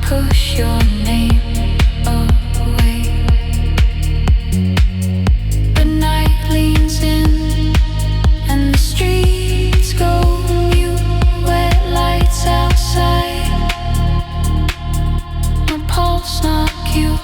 push your name away. The night leans in and the streets go mute. Wet lights outside, my pulse not cute.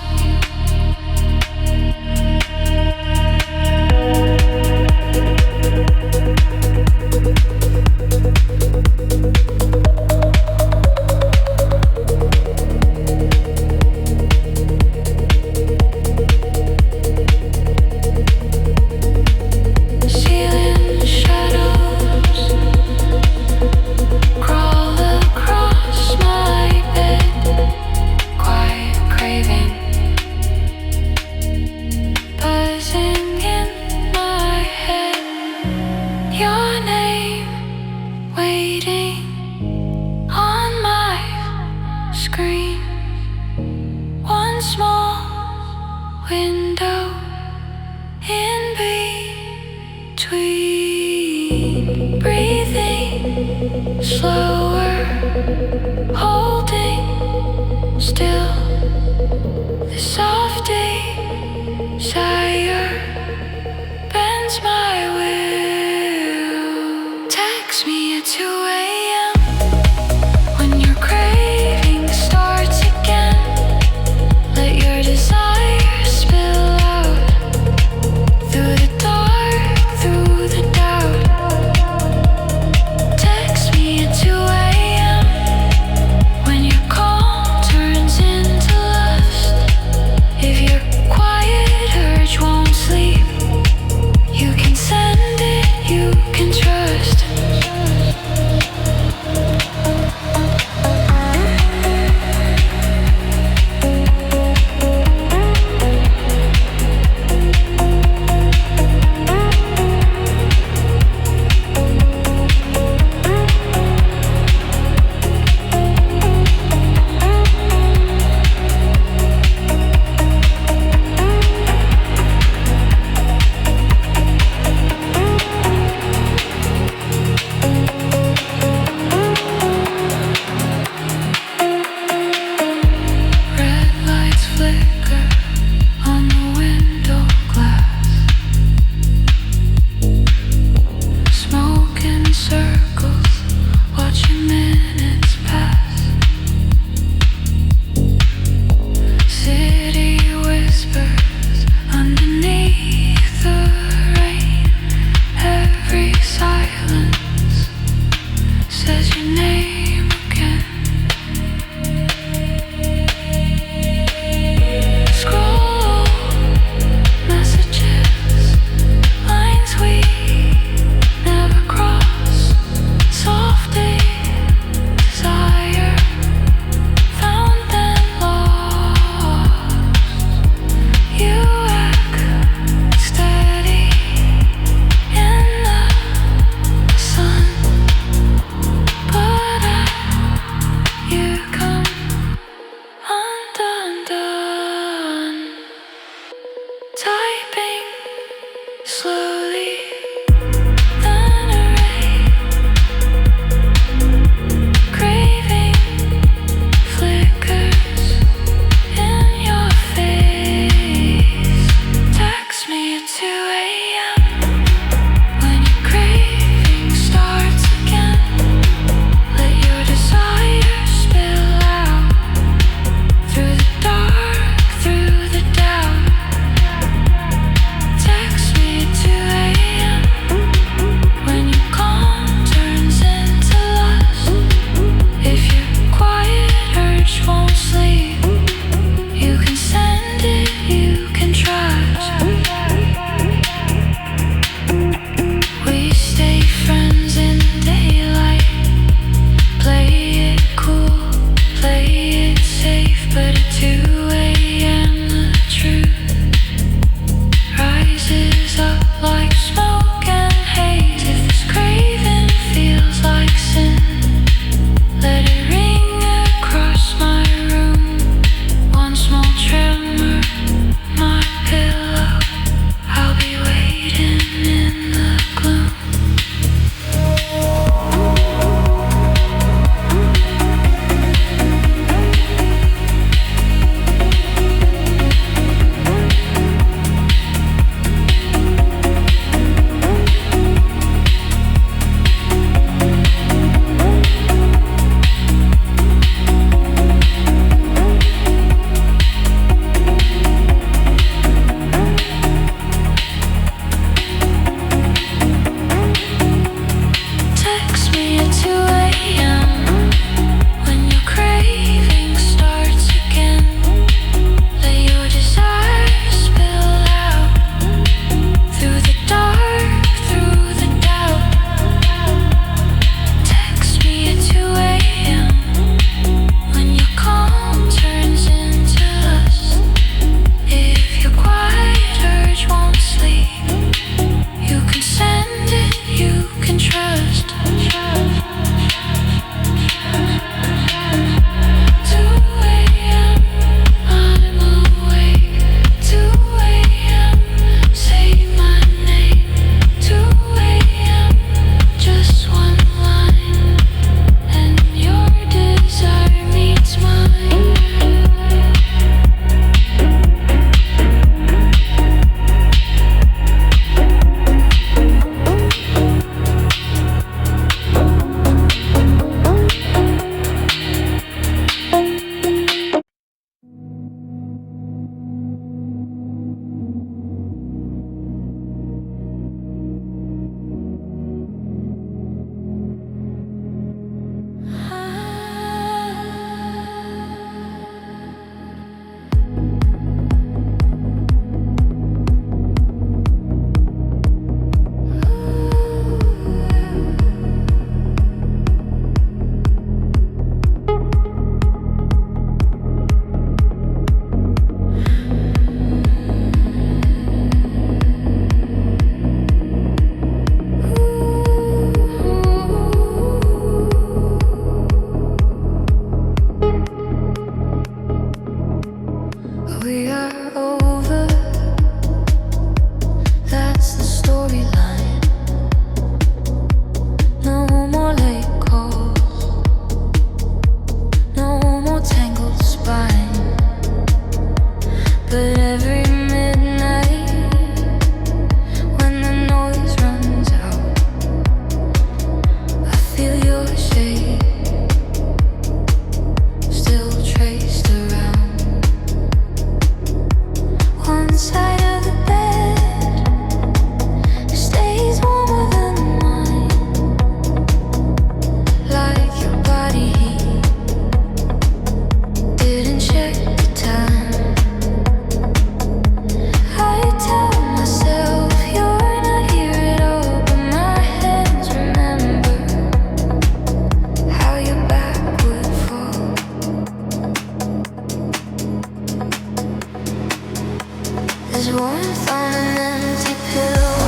warmth on an empty pillow,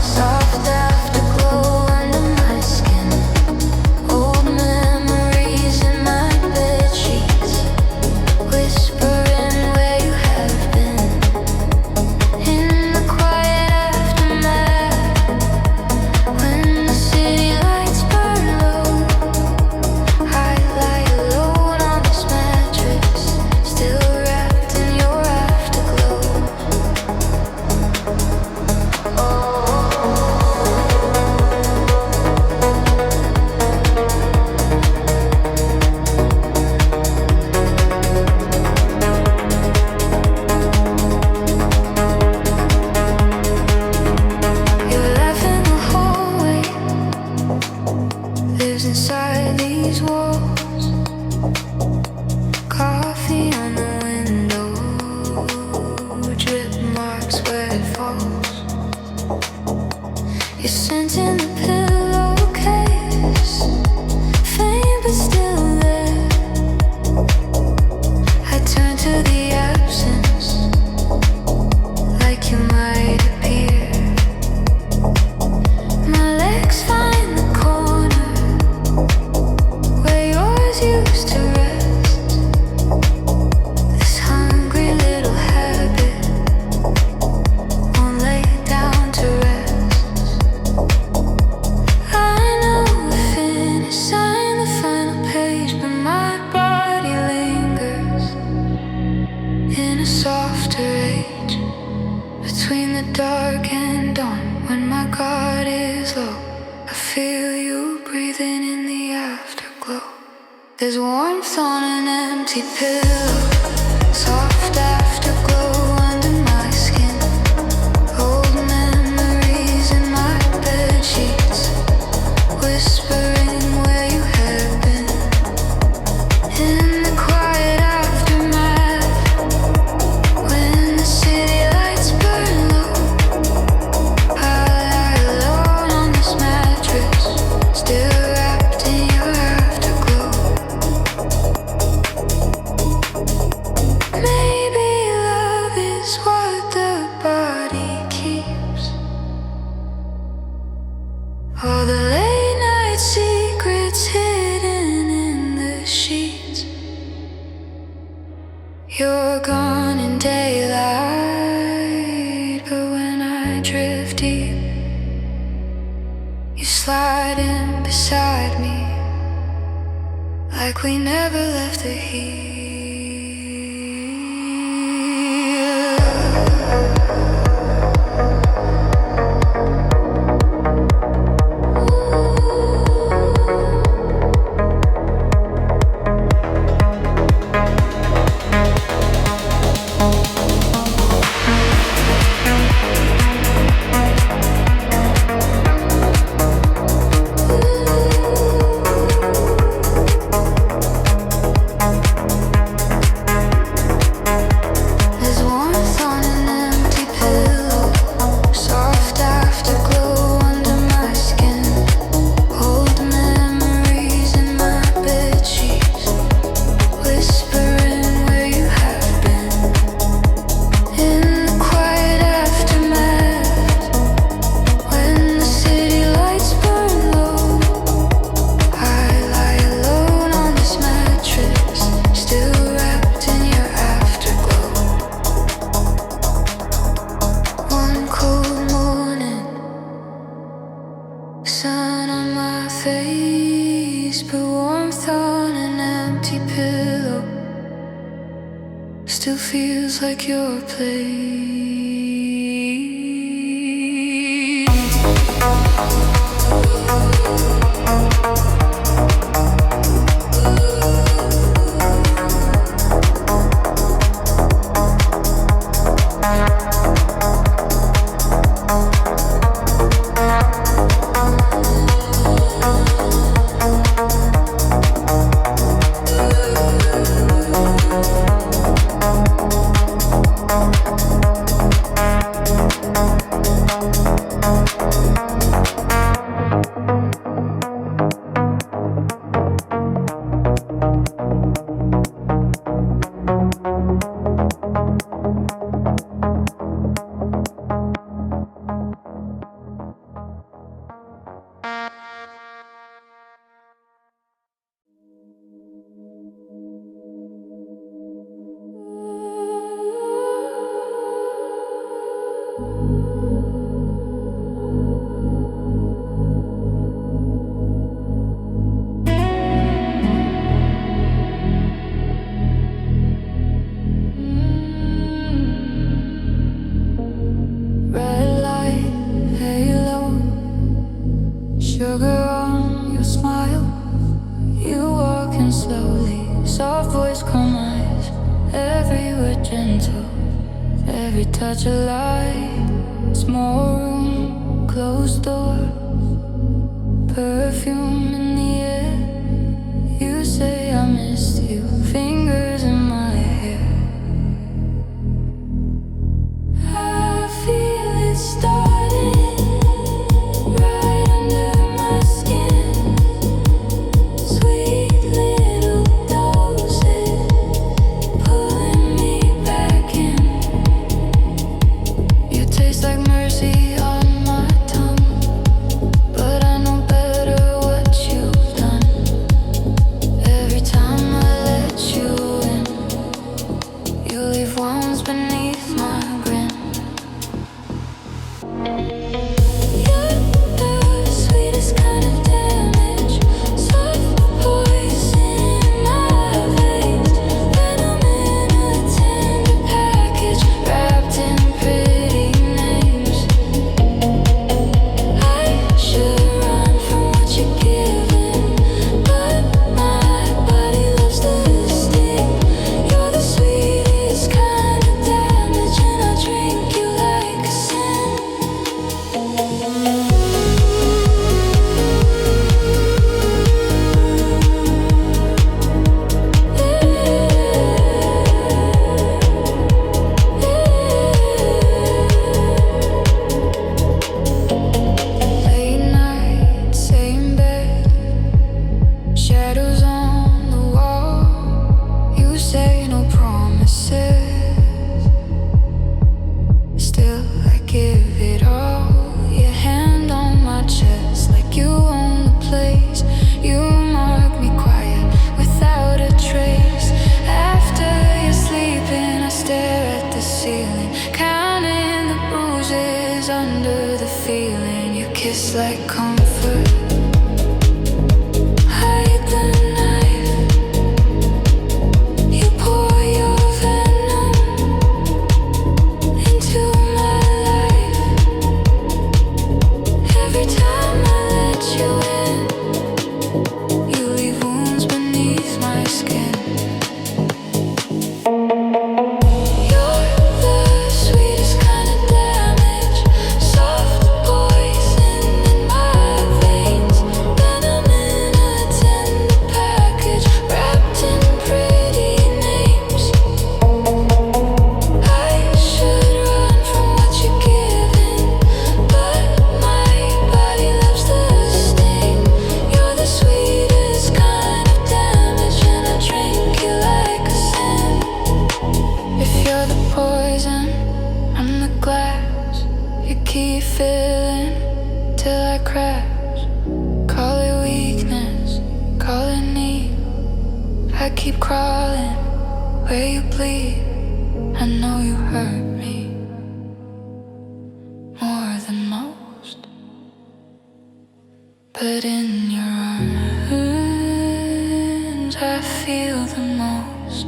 soft afterglow under my skin, old memories in my bed sheets, whispering where you have been. In the quiet aftermath, when the city lights burn low, I lie alone on this mattress, still wrapped in your afterglow. Your laugh in the hallway lives inside these walls. Coffee on the window, drip marks where it falls. Your scent in the pillowcase, faint but still there. I turn to the absence, like you might appear. My legs find the corner where yours used to rest. This hungry little habit won't lay down to rest. I know the finish sign, the final page, but my body lingers in a softer age. Between the dark and dawn, when my guard is low, I feel you breathing in the afterglow. There's warmth on an empty pillow, soft afterglow under my skin, old memories in my bed sheets, whispering where you have been. In the quiet aftermath, when the city lights burn low, I lie alone on this mattress, still wrapped in your afterglow. Maybe love is what the body keeps, all the late night secrets hidden in the sheets. You're gone in daylight, but when I drift deep, you slide in beside me, like we never left the heat. There's warmth on an empty pillow, soft afterglow under my skin, old memories in my bed sheets, whispering where you have been. In the quiet aftermath, when the city lights burn low, I lie alone on this mattress, still wrapped in your afterglow. One cold morning, sun on my face, but warmth on an empty pillow still feels like your place. every touch of light. Small room, closed door, perfume in the air. You say I missed you, fingers in my hair. I feel it starting right under my skin. Sweet little doses pulling me back in. You taste like mercy on my tongue, but I know better what you've done. Every time I let you in, you leave wounds beneath my grin. You're the sweetest kind of damage, soft poison in my veins. Venom in a tender package, wrapped in pretty names. I should run from what you're giving, but my body loves the sting. You're the sweetest kind of damage, and I drink you like a sin. Late night, same bed, shadows on the wall. You say no promises, still I give it all. Your hand on my chest, like you own the place. You mark me quiet, without a trace. After you're sleeping, I stare at the ceiling, counting the bruises under the feeling. You kiss like comfort, hide the knife. You pour your venom into my life. Every time I let you in, you leave wounds beneath my skin. You're the sweetest kind of damage, soft poison in my veins. Venom in a tender package, wrapped in pretty names. I should run from what you're giving, but my body loves the sting. You're the sweetest kind of damage, and I drink you like a sin. If you're the poison, I'm the glass. You keep filling till I crash. Call it weakness, call it need. I keep crawling where you bleed. I know you hurt me more than most, but in your arms I feel the most.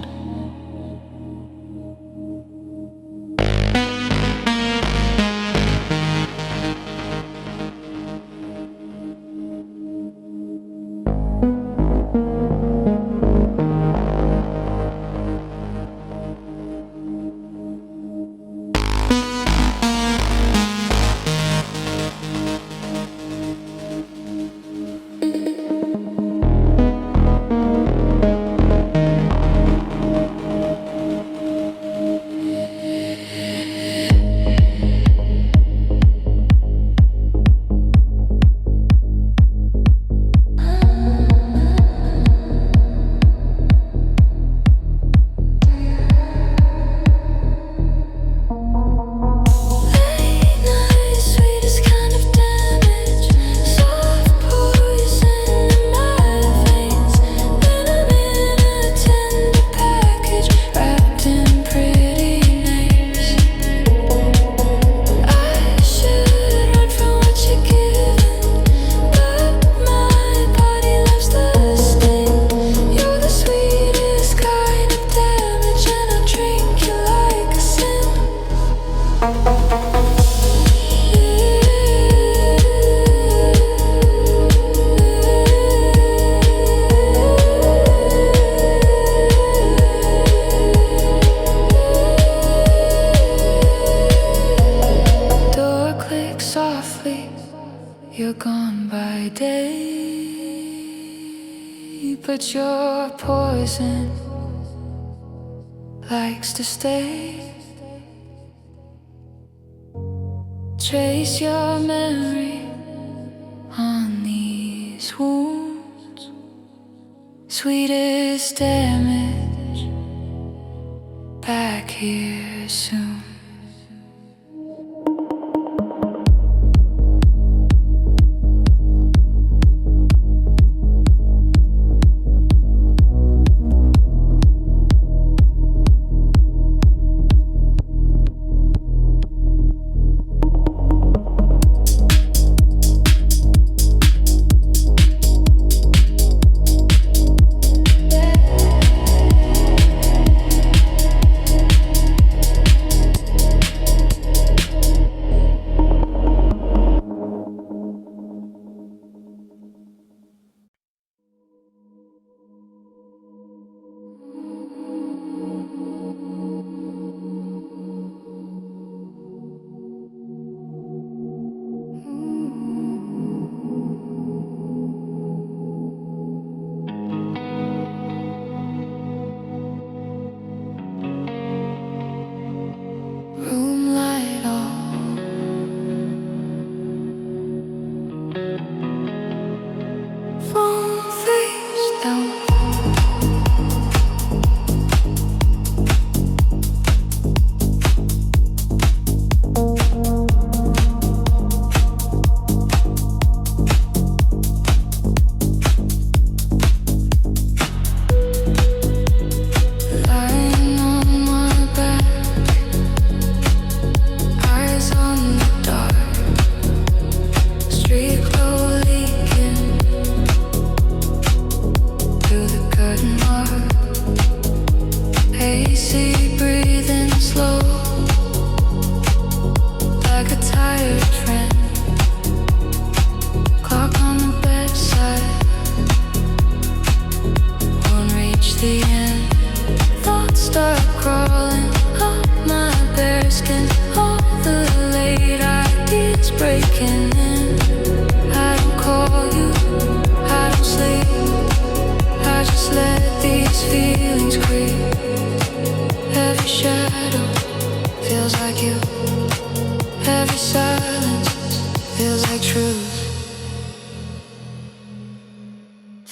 but your poison likes to stay. Trace your memory on these wounds. Sweetest damage, back here soon.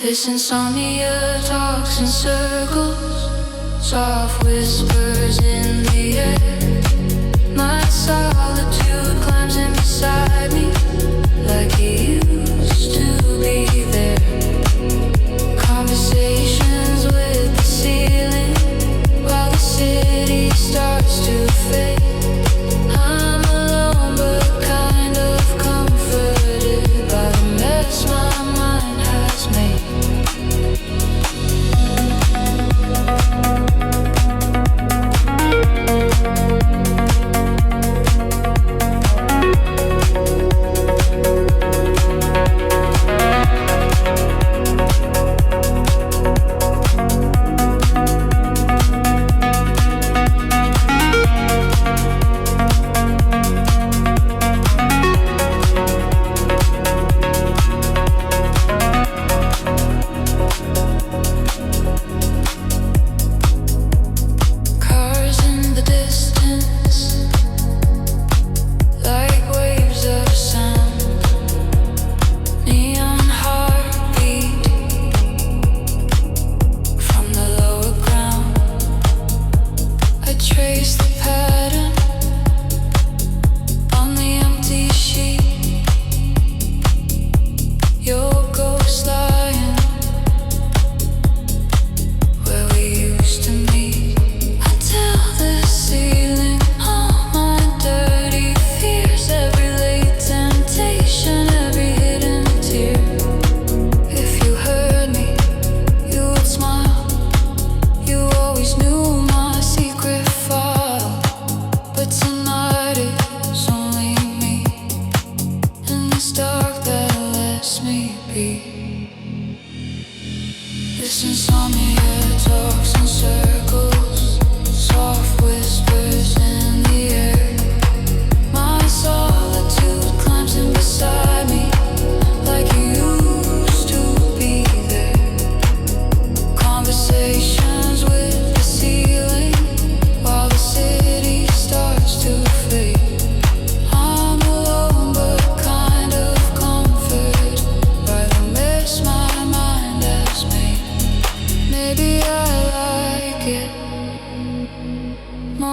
This insomnia talks in circles, soft whispers in the air. My solitude climbs in beside me, like he used to be there. Conversations with the ceiling, while the city starts to fade. I'm alone but kind of comforted by the mess my mind has made.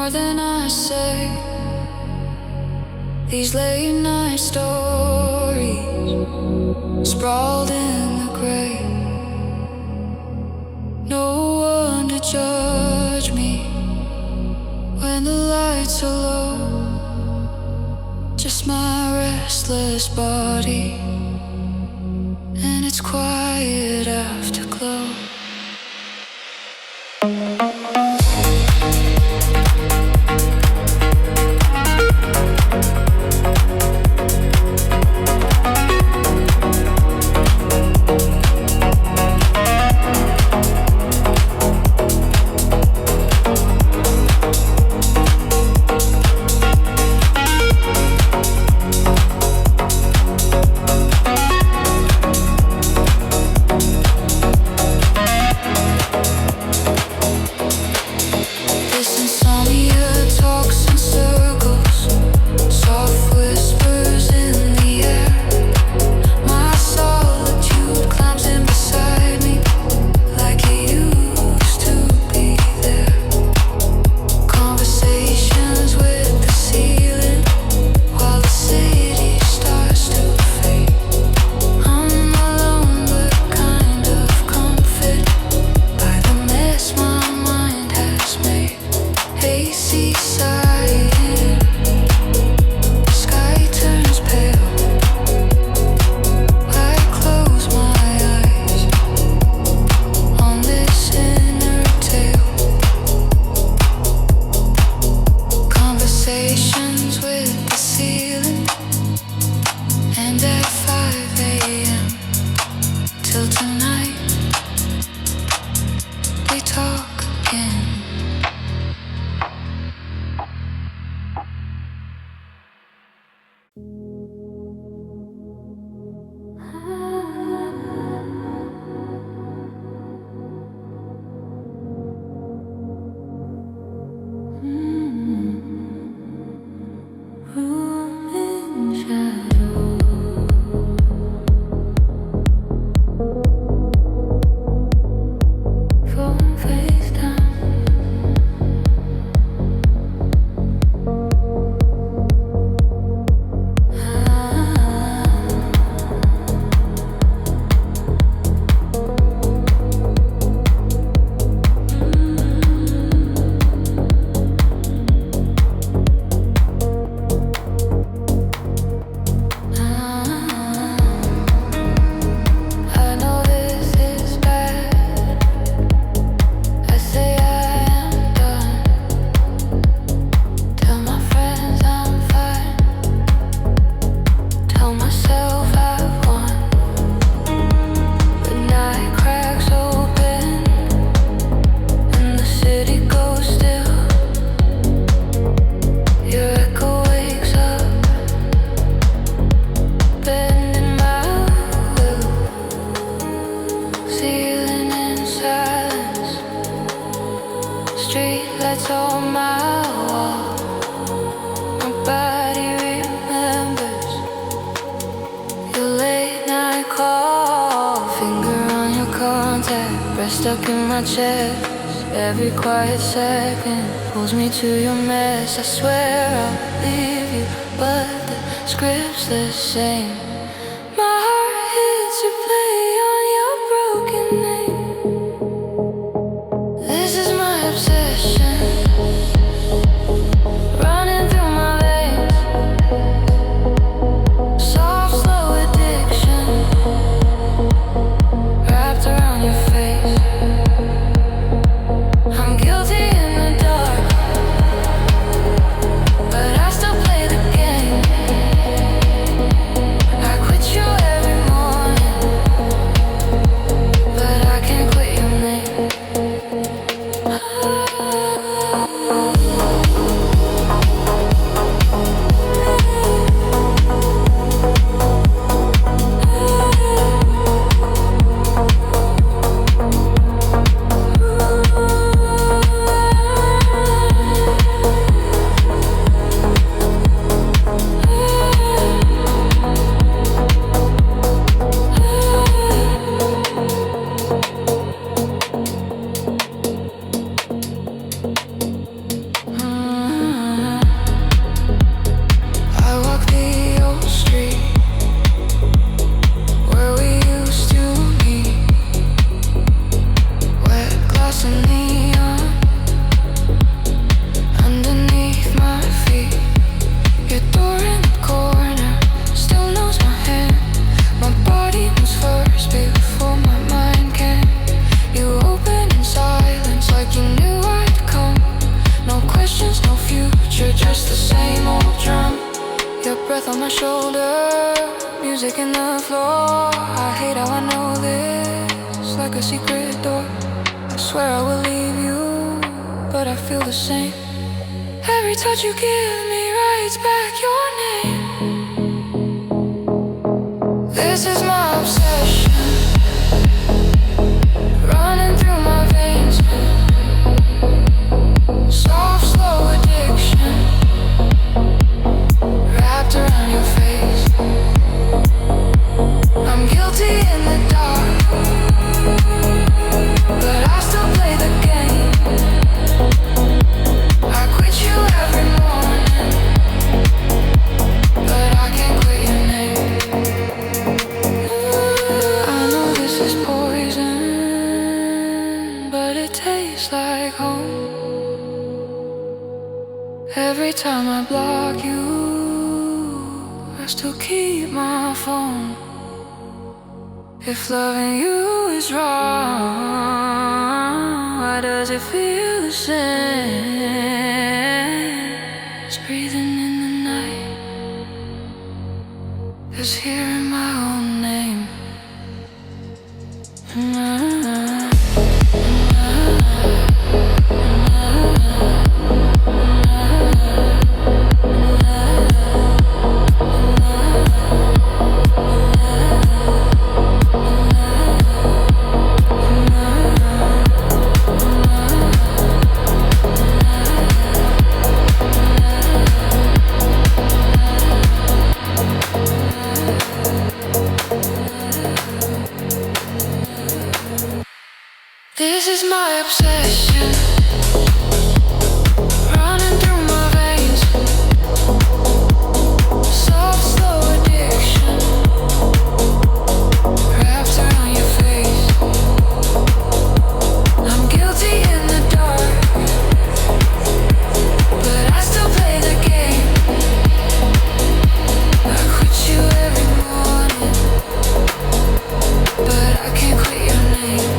more than I say. These late night stories sprawled in the gray. No one to judge me when the lights are low. Just my restless body and its quiet afterglow. Stuck in my chest. Every quiet second pulls me to your mess. I swear I'll leave you, but the script's the same. My heart hits replay on your broken name. This is my obsession, running through my veins. Soft, slow addiction wrapped around your face. I'm guilty in the dark, but I still play the game. I my shoulder, music in the floor. I hate how I know this, like a secret door. I swear I will leave you, but I feel the same. Every touch you give me writes back your name. This is my obsession, running through my veins. Soft, slow addiction, wrapped around your face. I'm guilty in the dark, but I still play the game. I quit you every morning, but I can't quit your name. I know this is poison, but it tastes like home. Every time I block you, I still keep my phone. If loving you is wrong, why does it feel the same? It's breathing in the night, it's hearing my own name. This is my obsession, running through my veins. Soft, slow addiction, wrapped around your face. I'm guilty in the dark, but I still play the game. I quit you every morning, but I can't quit your name.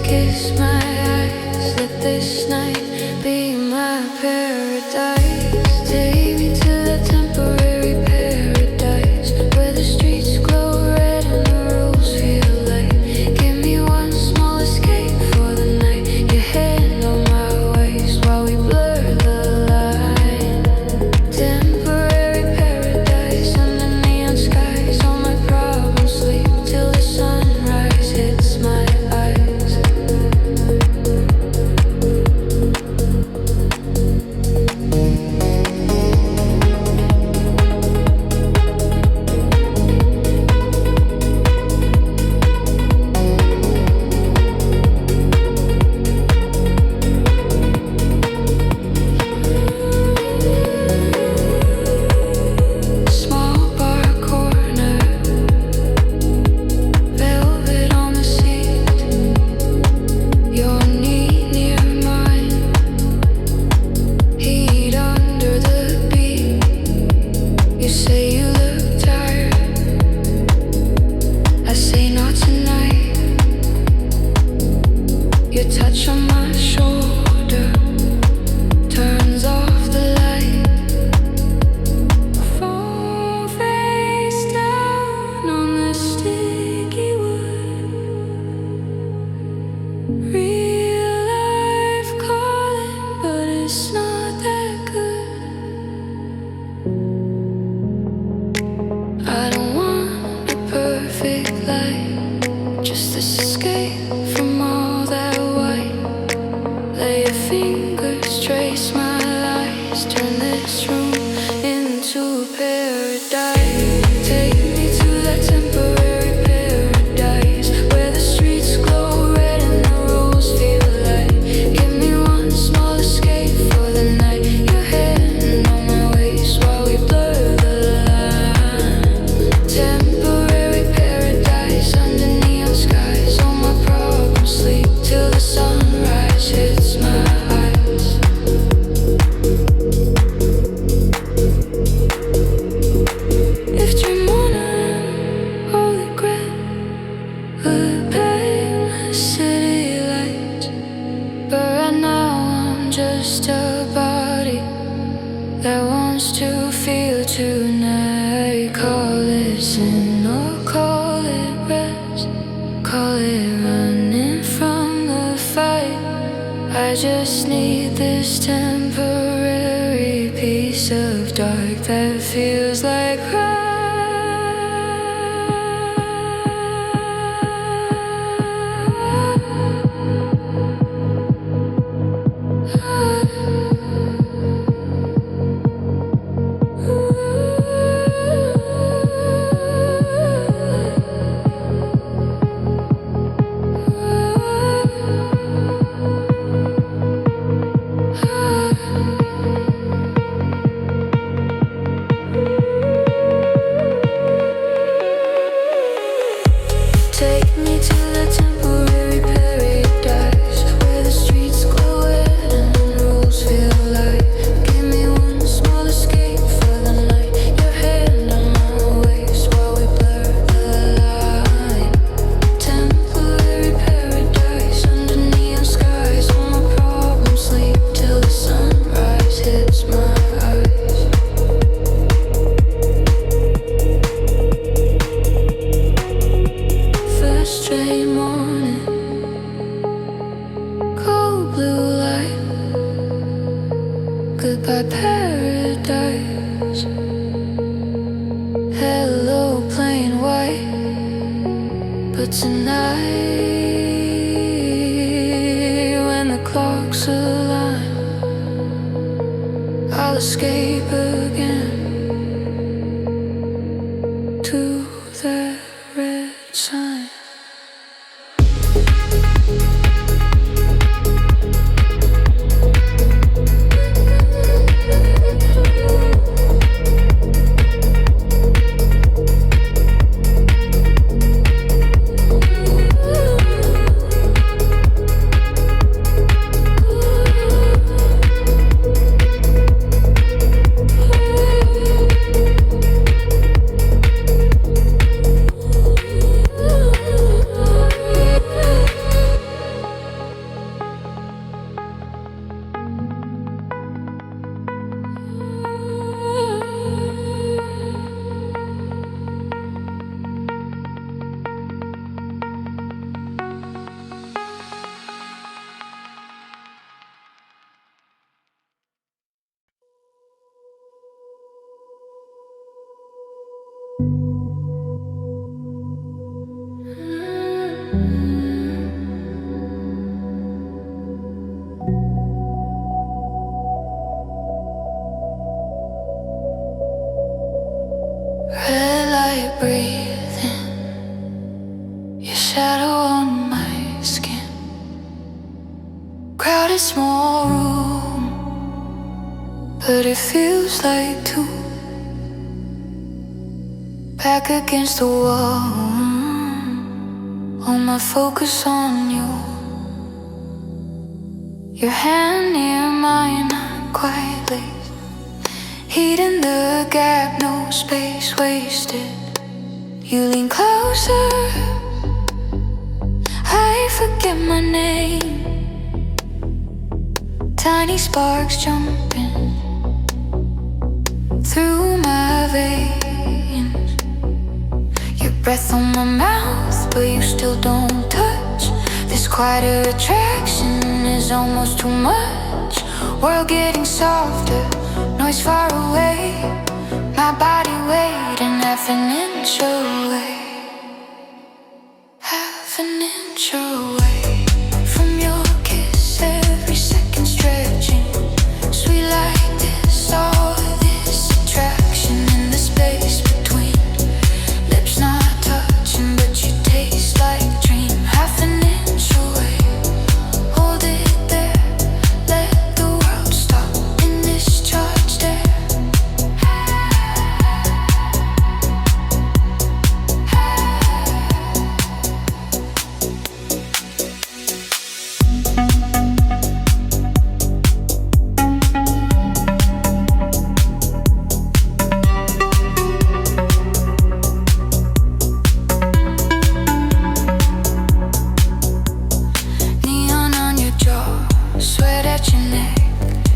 Kiss my eyes, let this perfect light. Just this escape from all that white. Lay your fingers, trace my lies. Turn this room into a paradise. Take me to that temporary paradise where the streets glow red and the roads feel light. Give me one small escape for the night. Your hand on my waist while we blur the line. Temporary paradise under neon skies. All my problems sleep till the sunrise hits my eyes. If dream on holy grail could pay my city lights, but right now I'm just a body that wants to feel tonight. Call it sin or call it rest, call it running from the fight. I just need this temporary piece of dark that feels like take me to the temporary paradise where the streets glow red and the rules feel light. Give me one small escape for the night. Your hand on my waist while we blur the line. Temporary paradise under neon skies. All my problems sleep till the sunrise hits my eyes. First train morning, cold blue light. Goodbye paradise. Hello plain white. But tonight, when the clocks align, I'll escape again to that red sign. Red light breathing, your shadow on my skin. Crowded small room, but it feels like two. Back against the wall, all my focus on you. Your hand near mine, quietly heat in the gap, no space wasted. You lean closer, I forget my name. Tiny sparks jumping through my veins. Your breath on my mouth, but you still don't touch. This quieter attraction is almost too much. World getting softer, noise far away. My body waiting half an inch away. inch away from your kiss, every second stretching. Sweet like this, all this attraction in the space between. Lips not touching, but you taste like dream. Half an inch away, hold it there. Let the world stop in this charged air. Neon on your jaw, sweat at your neck.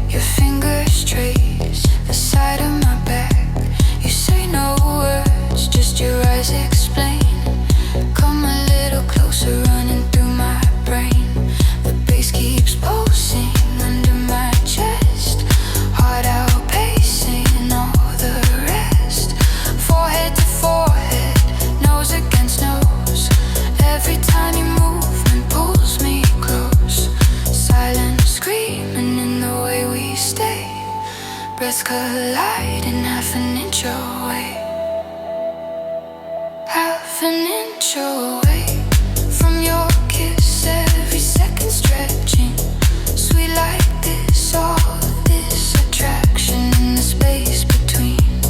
Your fingers trace the side of my back. You say no words, just your eyes explain. Come a little closer, running through my brain. The bass keeps pulsing under my chest. Heart outpacing all the rest. Forehead to forehead, nose against nose. Every tiny movement pulls me close. Silent screaming in the way we stay. Breaths colliding half an inch away. Half an inch away from your kiss, every second stretching. Sweet like this, all this attraction in the space between.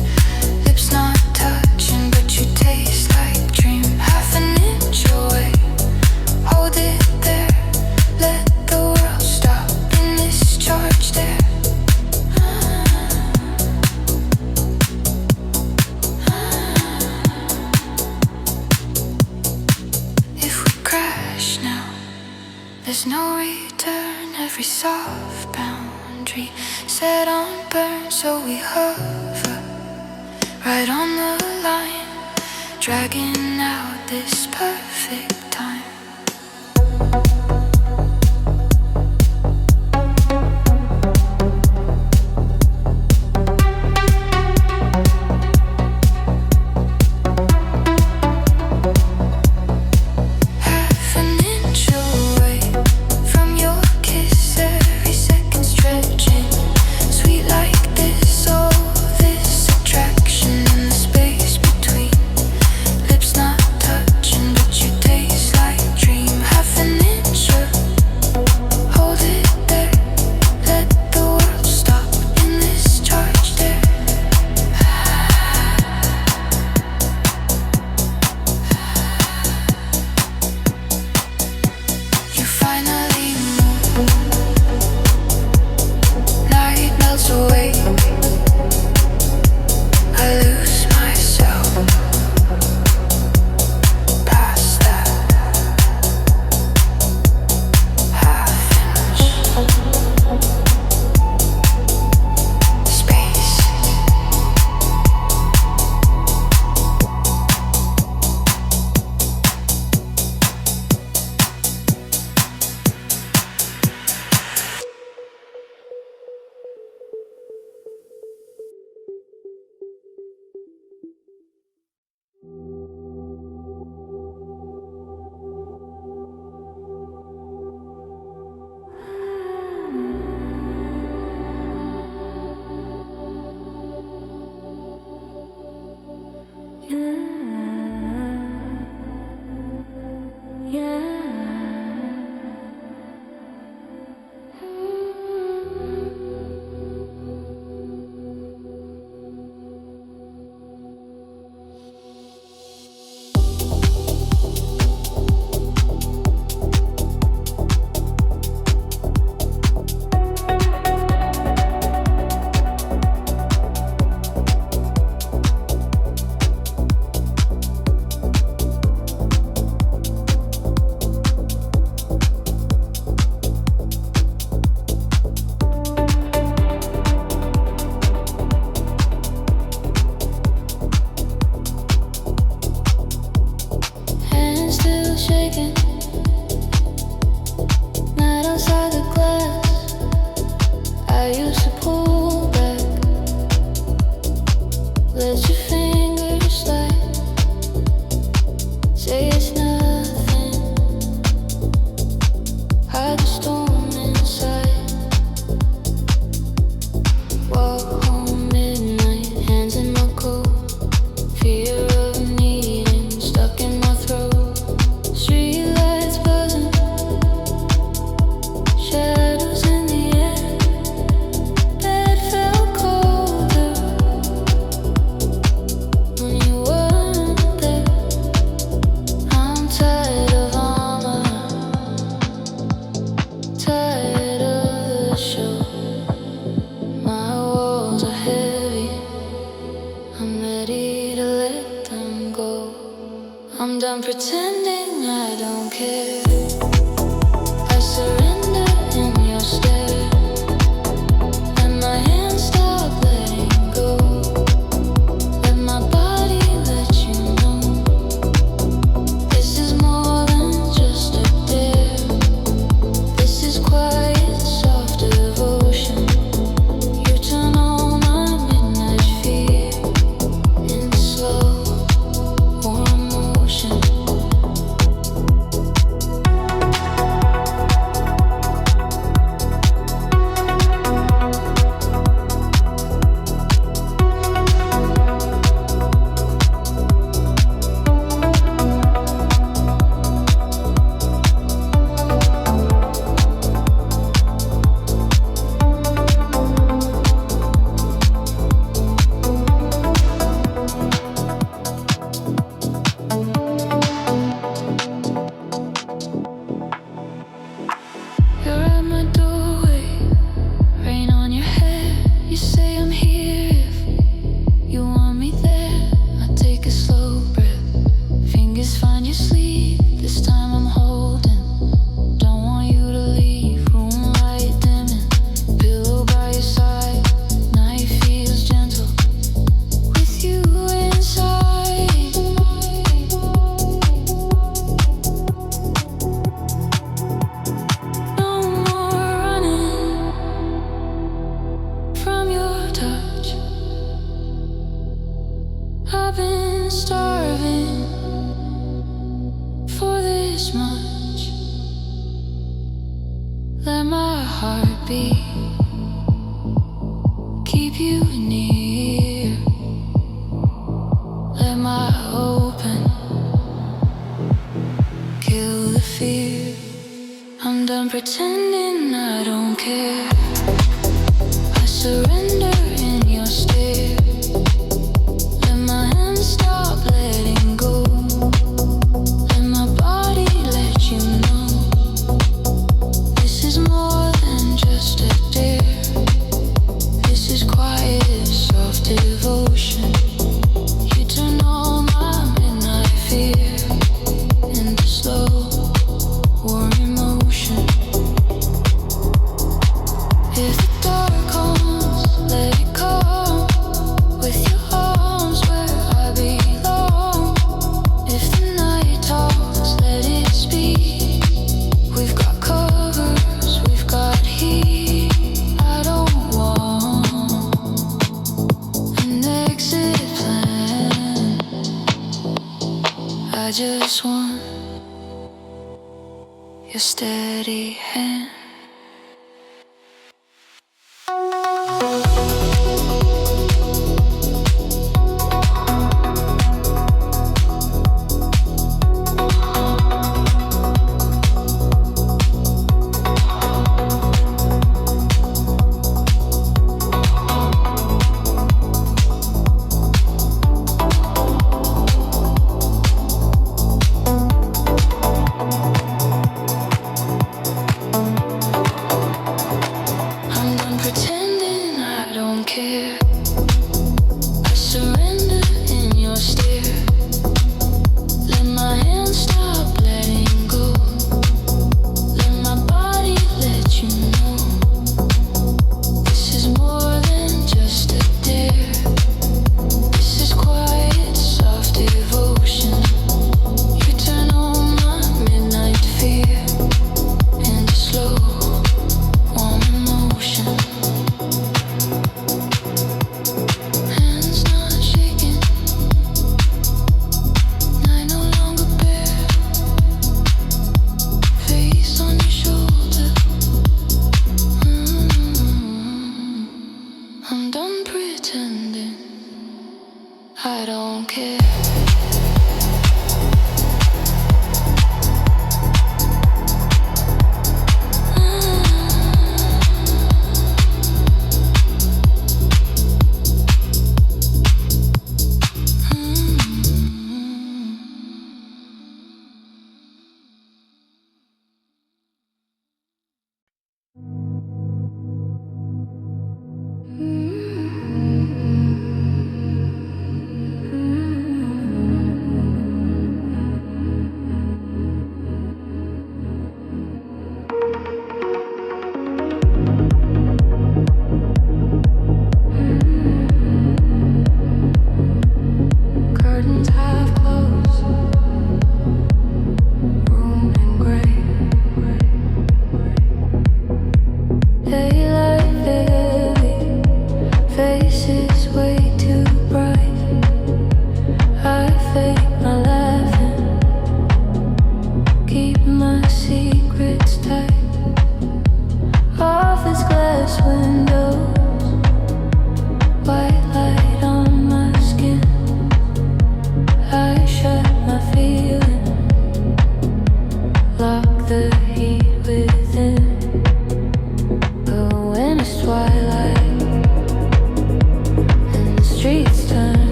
Lips not touching, but you taste like dream. Half an inch away, hold it there. Let the world stop in this charged air. If we crash now, there's no return. Every soft boundary set on burn, so we hover right on the line, dragging out this perfect time. Half an inch away from your kiss, every second stretching. Sweet like this, all this attraction in the space between. Lips not touching, but you taste like dream. Half an inch hold it there. Let the world stop in this charged air. You finally move. Night melts away. I lose myself past that half inch space. Hands still shaking. Night outside the glass. I used to pull back. Let your fingers slide. Say it's nothing. pretending I don't care. I surrender in your stare. Let my hands stop letting go. Let my body let you know. This is more than just a dare. This is quiet, soft devotion. You turn all my midnight fear into slow, warm motion. You're at my doorway, rain on your hair. You say I'm here if you want me there. I take a slow breath, fingers find your sleeve. This time I'm holding, don't want you to leave. Room light dimming, pillow by your side. Night feels gentle with you inside. No more running from your touch. I've been starving for this much. Let my heart beat, keep you near. Let my open kill the fear. I'm done pretending I don't care. I surrender in your stare. Let my hands stop letting go. Let my body let you know. This is more than just a dare. This is quiet, soft devotion. You turn all my midnight fear into slow, warm emotion. If the dark comes, let it come. With your arms where I belong. If the night talks, let it speak. We've got covers, we've got heat. I don't want an exit plan. I just want your steady hand.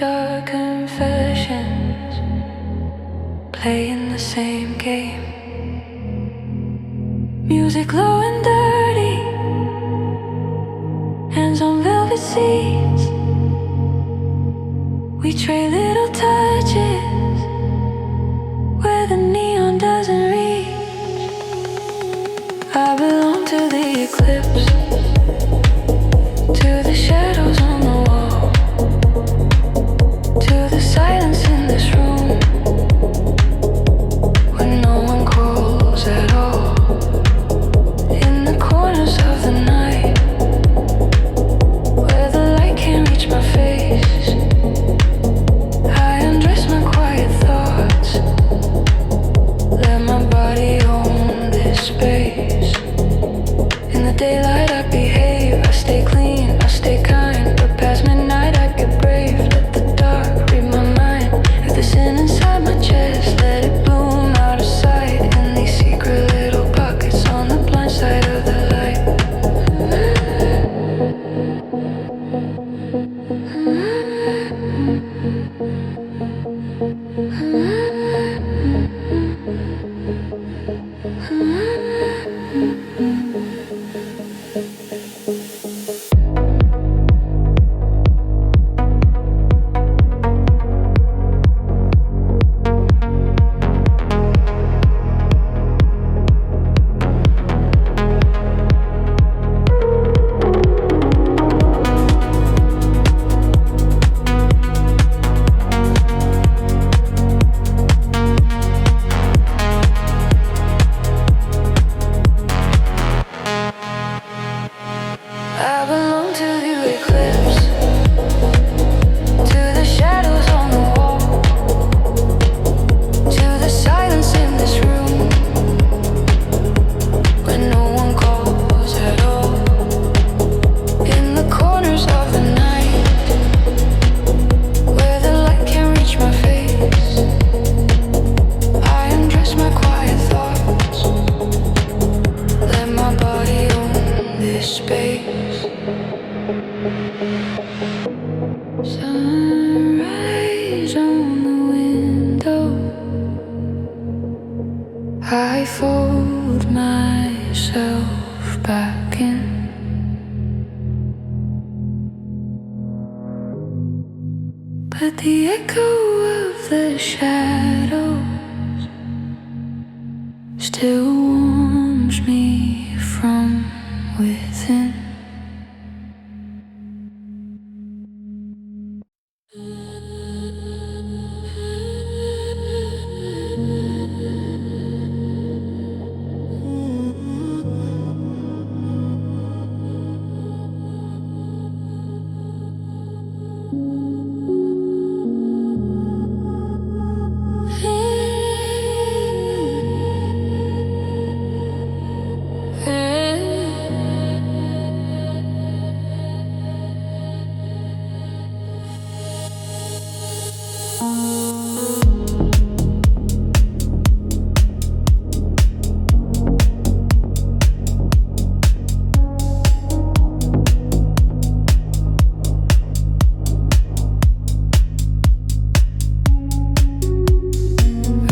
dark confessions, playing the same game. Music low and dirty, hands on velvet seats. We trade little touches where the neon doesn't reach. I belong to the eclipse, to the shadows on the wall, to the silence in this room when no one calls at all. In the corners of the night where the light can't reach my face, I undress my quiet thoughts, let my body own this space. In the daylight I behave, I stay clean, I stay kind, but past midnight I get brave. Let the dark read my mind. If the sin inside my chest, let it bloom out of sight in these secret little pockets on the blind side of the light. I belong to the eclipse, to the shadows on the wall, to the silence in this room when no one calls at all. In the corners of the night where the light can't reach my face, I undress my quiet thoughts, let my body own this space. Sunrise on the window, I fold myself back in. But the echo of the shadows still warms me from within.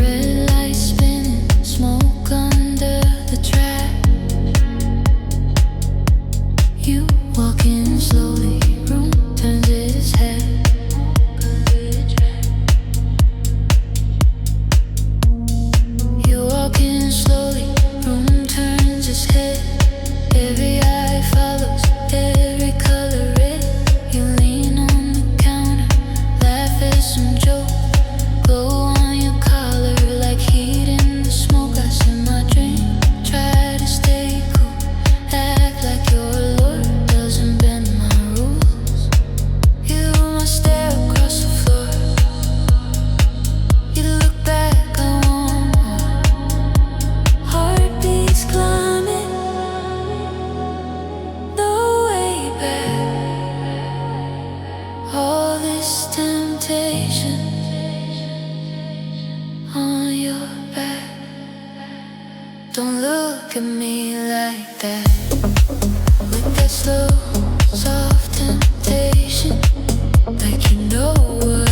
Red light spinning, smoke under the track. You walking slowly, room turns its head. You walking slowly, room turns its head. Every eye follows, every color red. You lean on the counter, laugh at some joke. Glow on your collar like heat in the smoke. I see my dream, try to stay cool, act like you're a lord, doesn't bend my rules. You must stare across the floor. You look back, I want more. Heartbeats climbing, no way back. All this temptation on your back. Don't look at me like that. With that slow, soft temptation, like you know what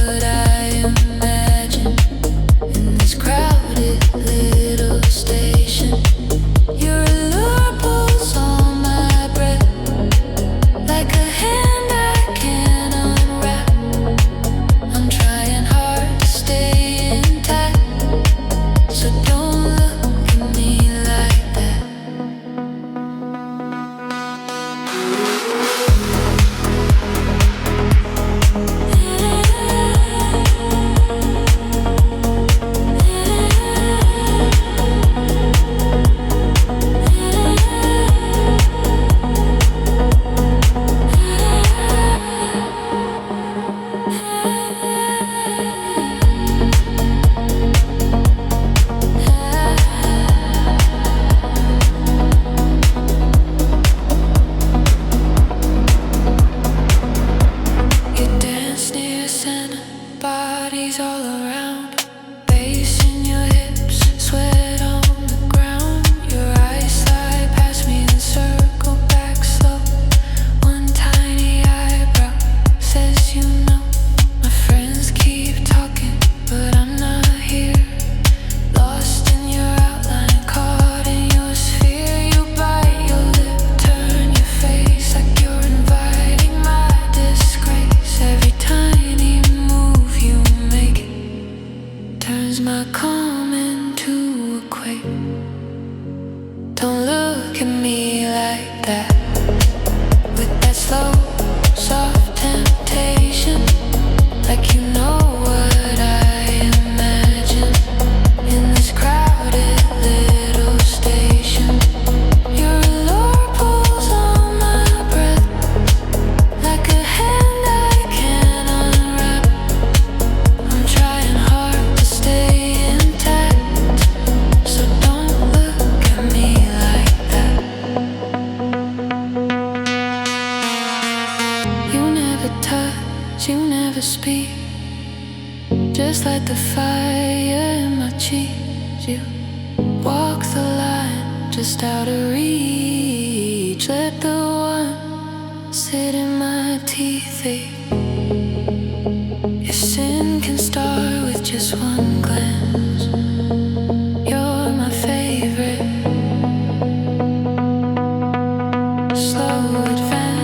never speak. Just like the fire in my cheeks. You walk the line just out of reach. Let the one sit in my teeth. If sin can start with just one glance, you're my favorite. Slow advance.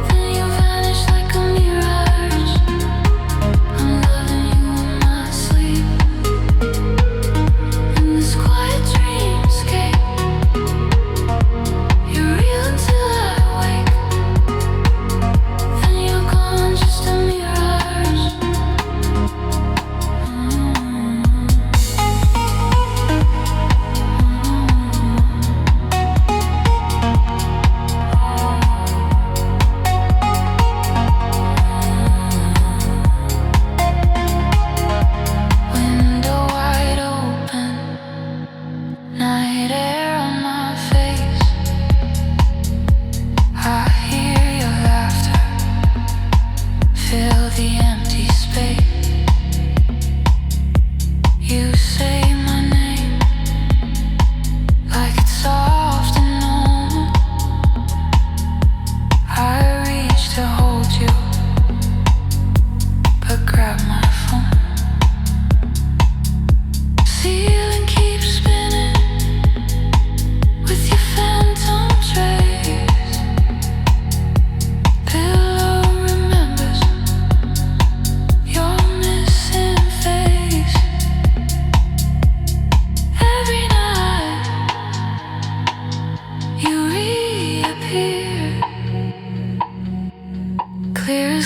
Then you vanish like a mirror.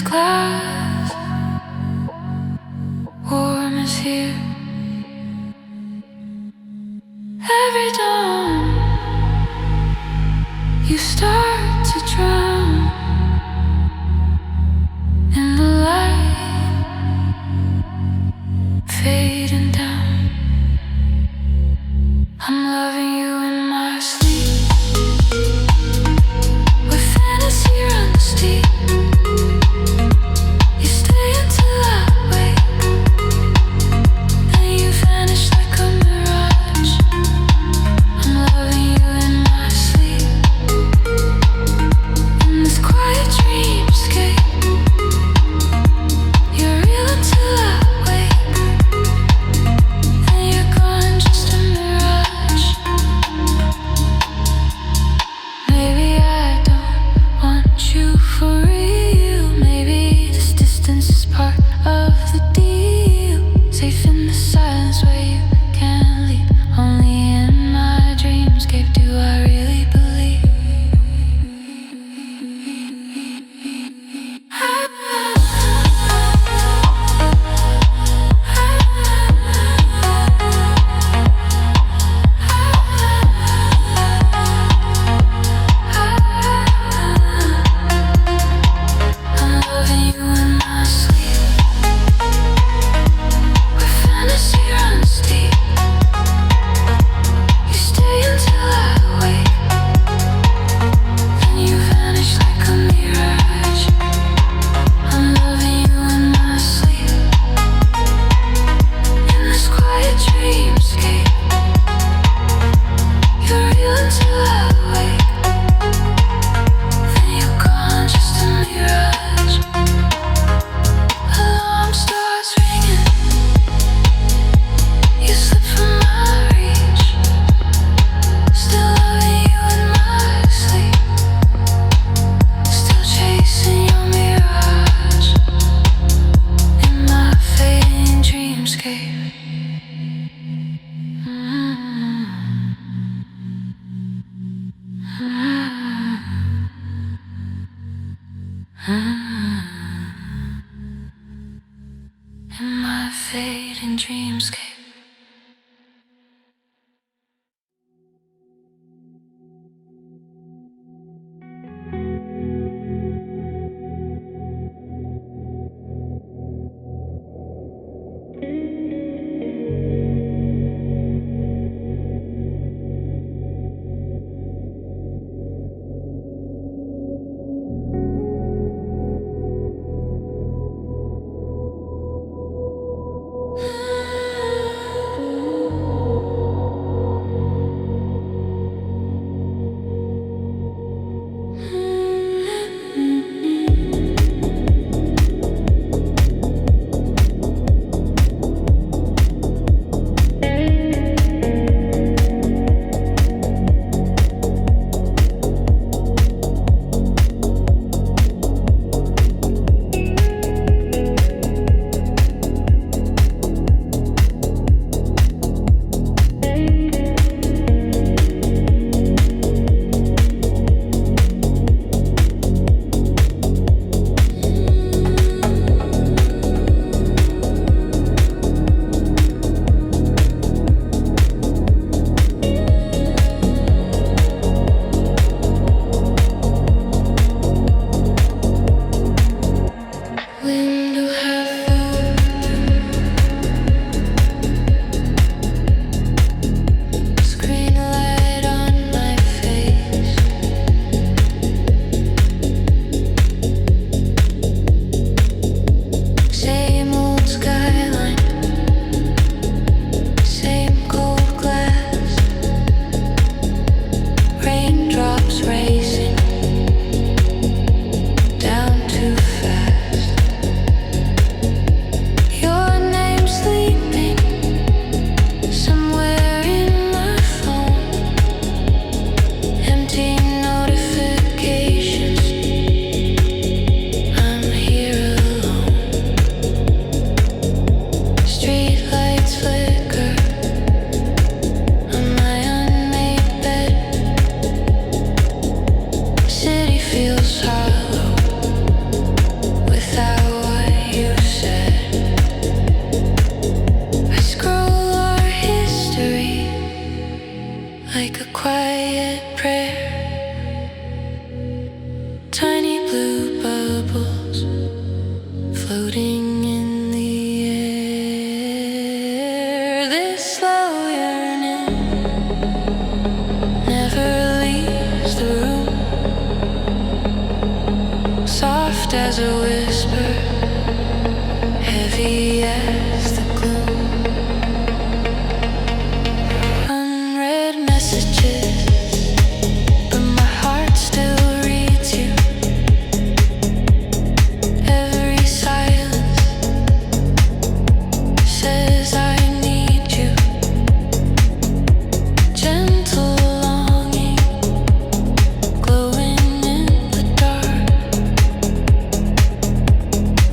glass, warm as here. Every dawn, you start to drown in the light, fading down. I'm loving you in my sleep, where fantasy runs deep. You stay until I wake, then you vanish like a mirage. I'm loving you in my sleep, in this quiet dreamscape. You're real until I wake, then you're gone, just a mirage. Maybe I don't want you for real. Maybe this distance is part of the deal. Safe in the silence where you can't leave. Only in my dreamscape do I really believe. I'm loving you in my sleep, where fantasy runs deep. You stay until I wake, then you vanish like a mirage. I'm loving you in my sleep, in this quiet dreamscape. You're real until I wake, then you're gone, just a mirage. Alarm starts ringing, you slip from my reach. Still loving you in my sleep, still chasing your mirage, in my fading dreamscape. In my fading dreamscape. as a whisper, heavy as the gloom. Unread messages, but my heart still reads you. Every silence says I need you. Gentle longing, glowing in the dark,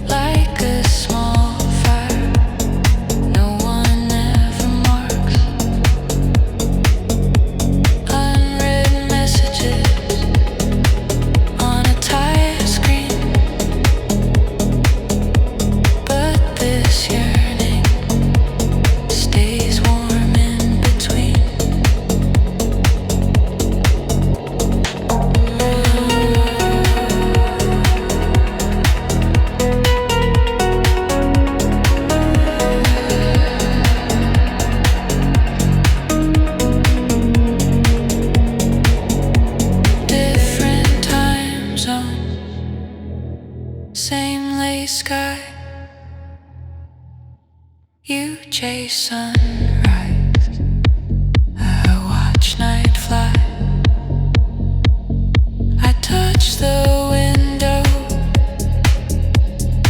like a small fire no one ever marks. Unread messages on a tire screen, but this yearning stays warm in between. Different time zone, same late sky. You chase sunrise, I watch night fly. I touch the window,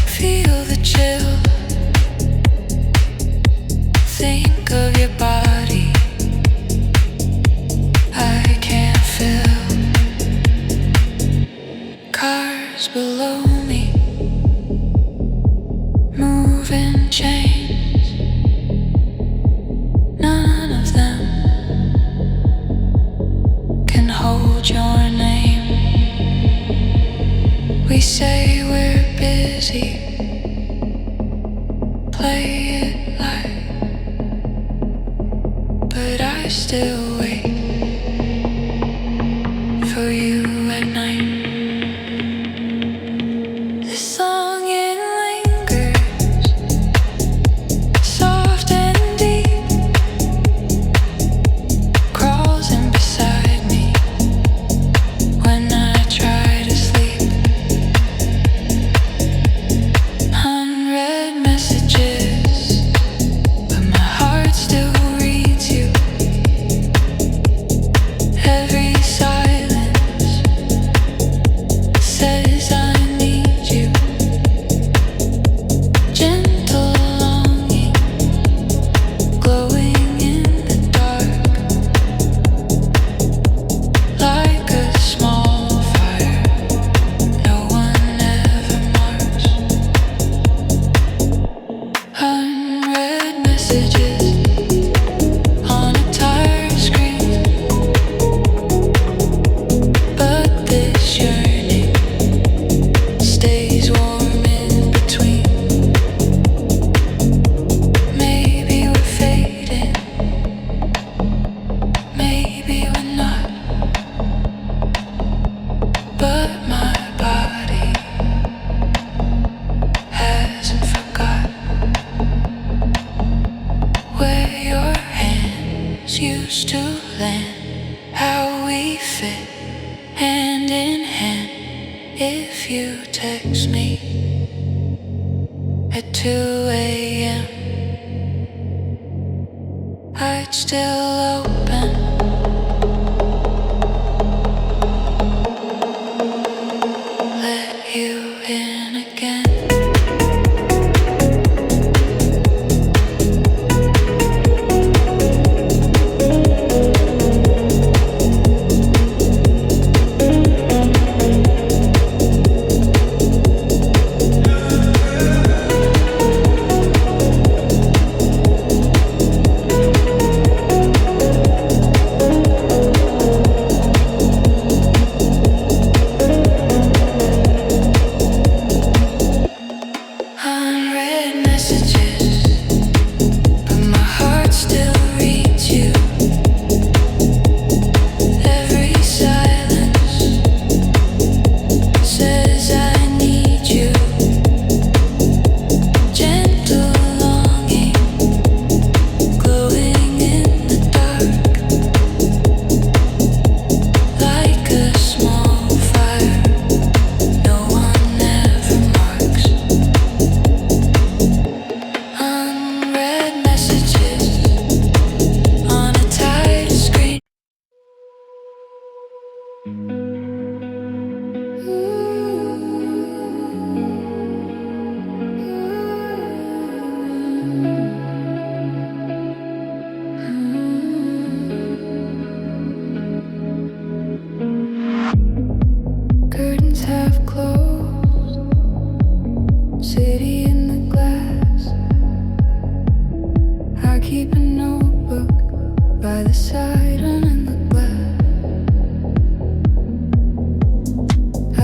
feel the chill. Think of your body, I can't feel. Cars below me, moving chains. None of them can hold your name. We say we're busy, play it light, but I still wait for you at night. This song, it lingers, soft and deep, crawls in beside me when I try to sleep. Unread messages, but my heart still reads you. Every silence says I need you. Gentle longing, glowing in the dark, like a small fire no one ever marks. Unread messages on a tire screen, but this yearning stays warm in between. Maybe we're fading, maybe we're not, but my body hasn't forgot where your hands used to land, how we fit hand in hand. If you text me at 2 a.m., I'd still open. Let you in again.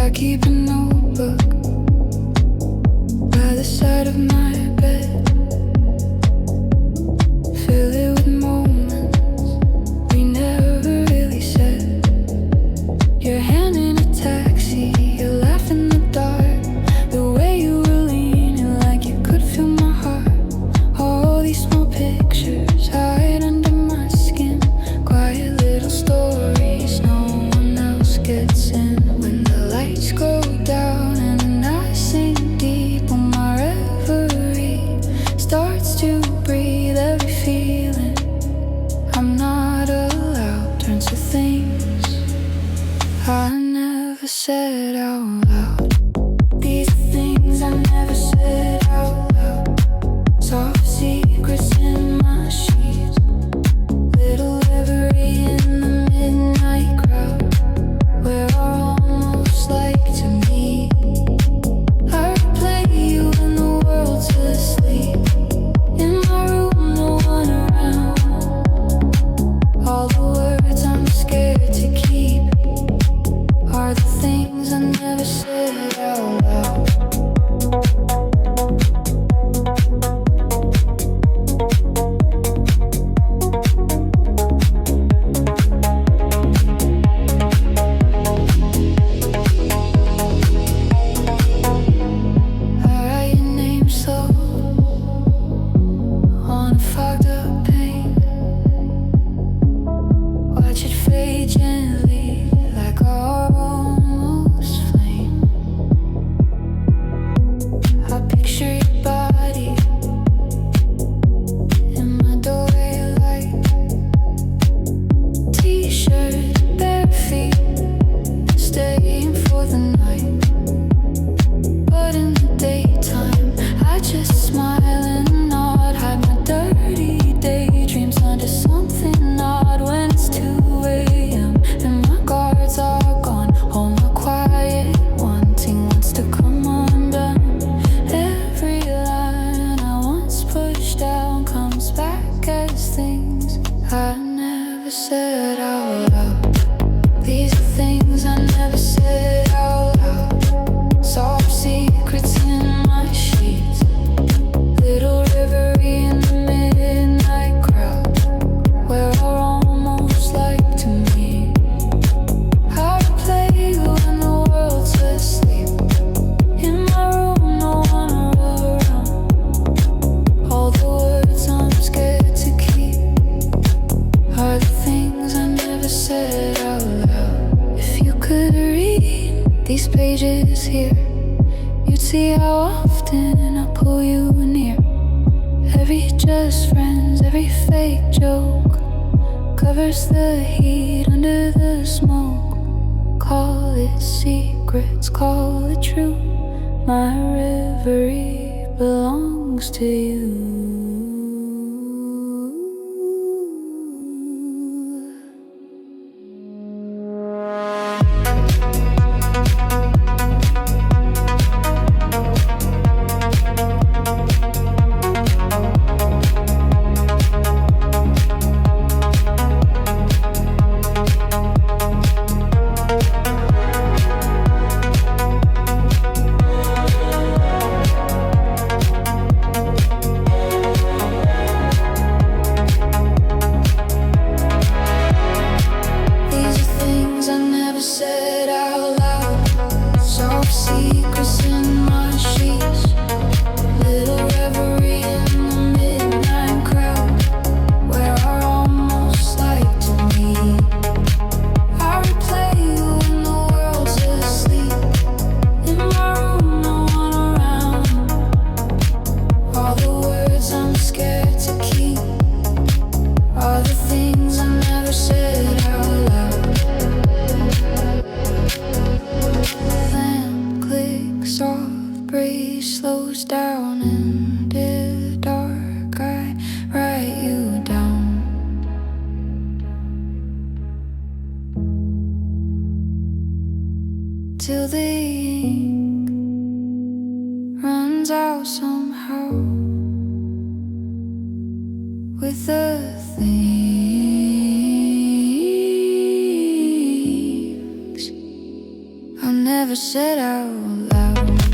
I keep a notebook by the side of my bed. Fill it with moments we never really said. Your hand in a taxi, you laugh in the dark. The way you were leaning like you could feel my heart. All these small pictures hide under my skin. Quiet little stories no one else gets in. When the lights go down and I sink deep on my reverie starts to breathe, every feeling I'm not allowed turns to things I never said out loud. These are things I never said out loud. Soft secrets in my sheets. Little reverie in the midnight crowd. We're almost like to meet. I replay you when the world's asleep. In my room, no one around. All the words I'm scared to keep are the things I never said out loud. I write your name slow on a fogged up pane. Watch it fade gently like our almost flame. I picture your body in my doorway light. T-shirt, bare feet, staying for the night. But in the daytime, I just smile and nod. Hide my dirty daydreams under something odd. When it's 2 a.m. and my guards are gone, all my quiet wanting wants to come undone. Every line I once pushed down comes back as things I never said out loud. These are things I never said out loud. Soft secrets in my sheets. Little reverie in the midnight crowd. We're almost like to meet. I replay you when the world's asleep. In my room, no one around. All the words I'm scared to keep are the things I never said out loud. If you could read these pages here, you'd see how often I pull you near. Every just friends, every fake joke covers the heat under the smoke. Call it secrets, call it true. My reverie belongs to you. These are things I never said out loud. Soft secrets in my sheets. Little reverie in the midnight crowd. Where I almost like to meet. I replay you when the world's asleep. In my room, no one around. All the words I'm scared to keep are the things I never said out loud. Lamp clicks, soft breeze slows down in the dark. I write you down till the ink runs out somehow. With the things I never said out loud.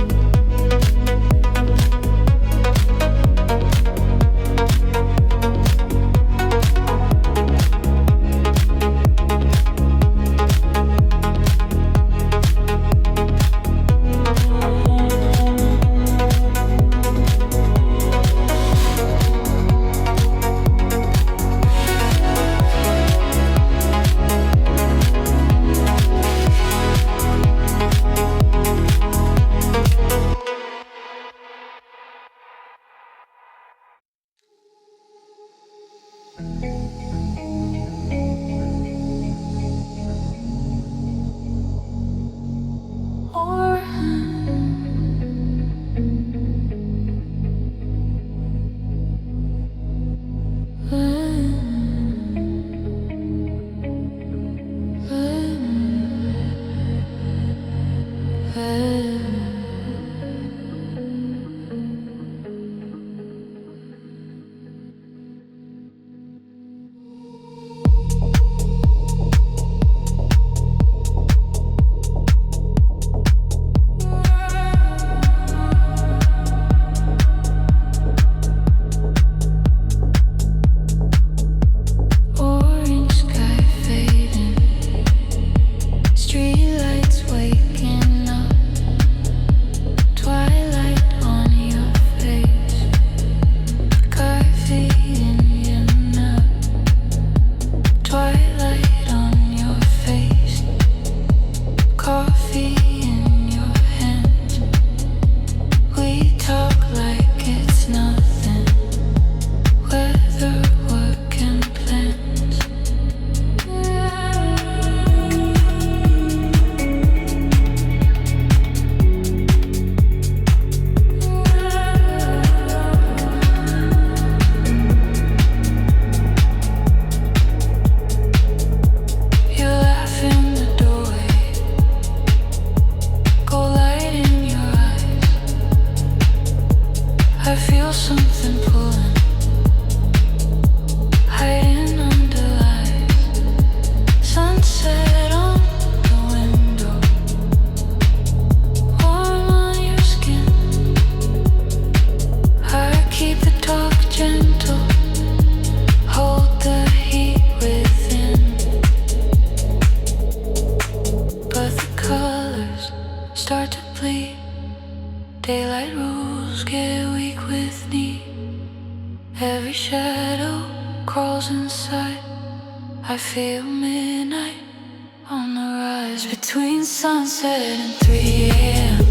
Sunset and 3 a.m.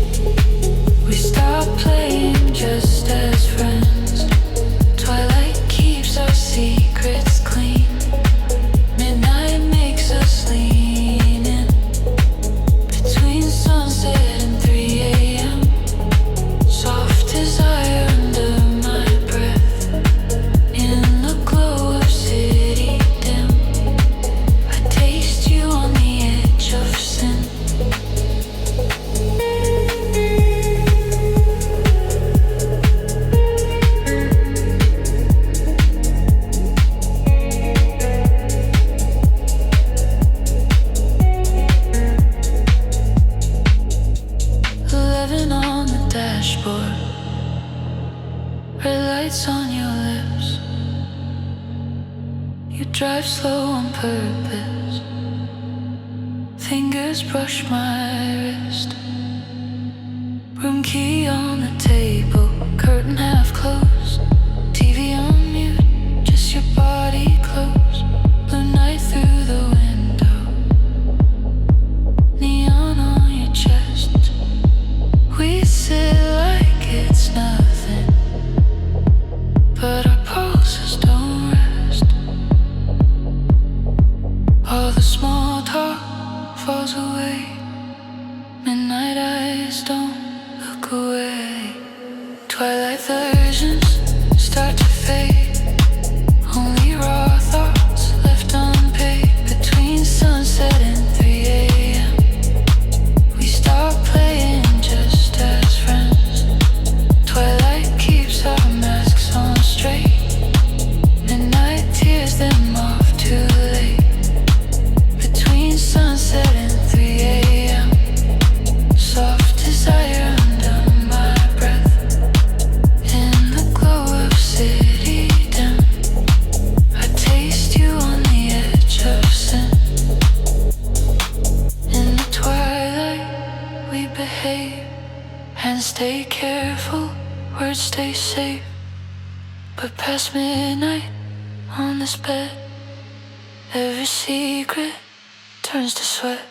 tape and stay careful, words stay safe. But past midnight on this bed, every secret turns to sweat.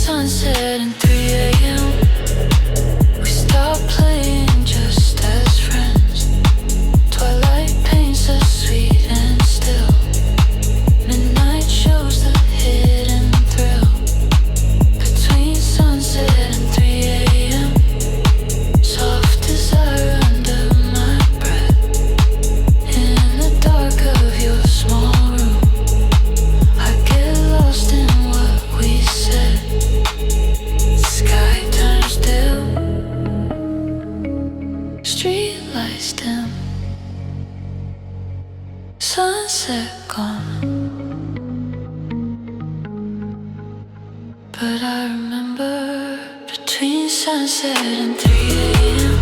Sunset and 3 a.m. We stop playing just as friends. Twilight paints us sweet and still. Midnight shows the hidden thrill. Between sunset and 3 a.m. Soft desire under my breath. In the dark of your small room, I get lost in what we said. Sky turns dim, street lights dim, sunset gone. But I remember between sunset and 3 a.m.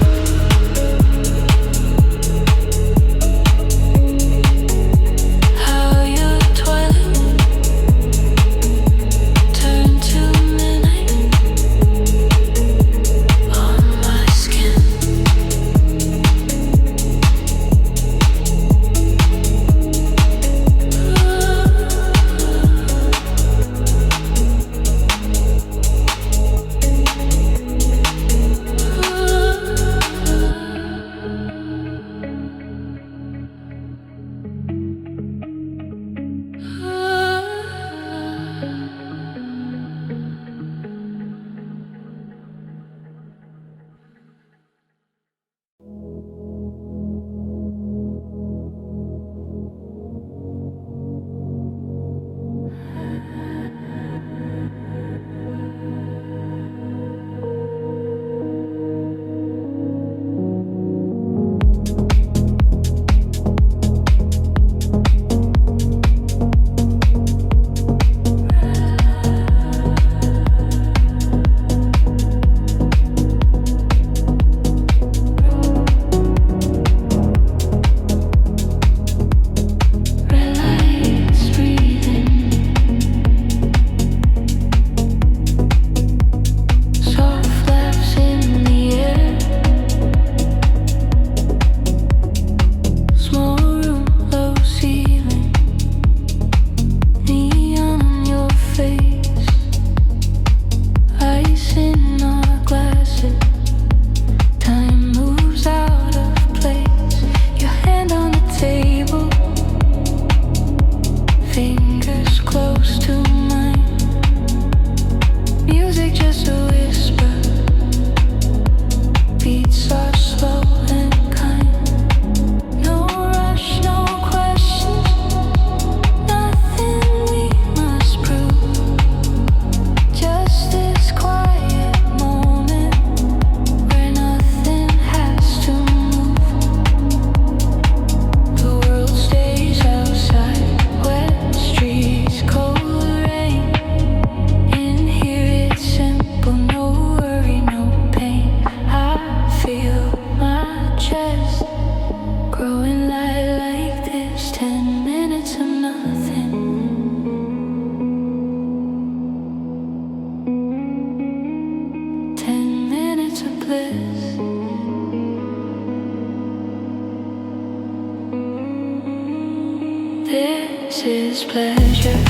This is pleasure,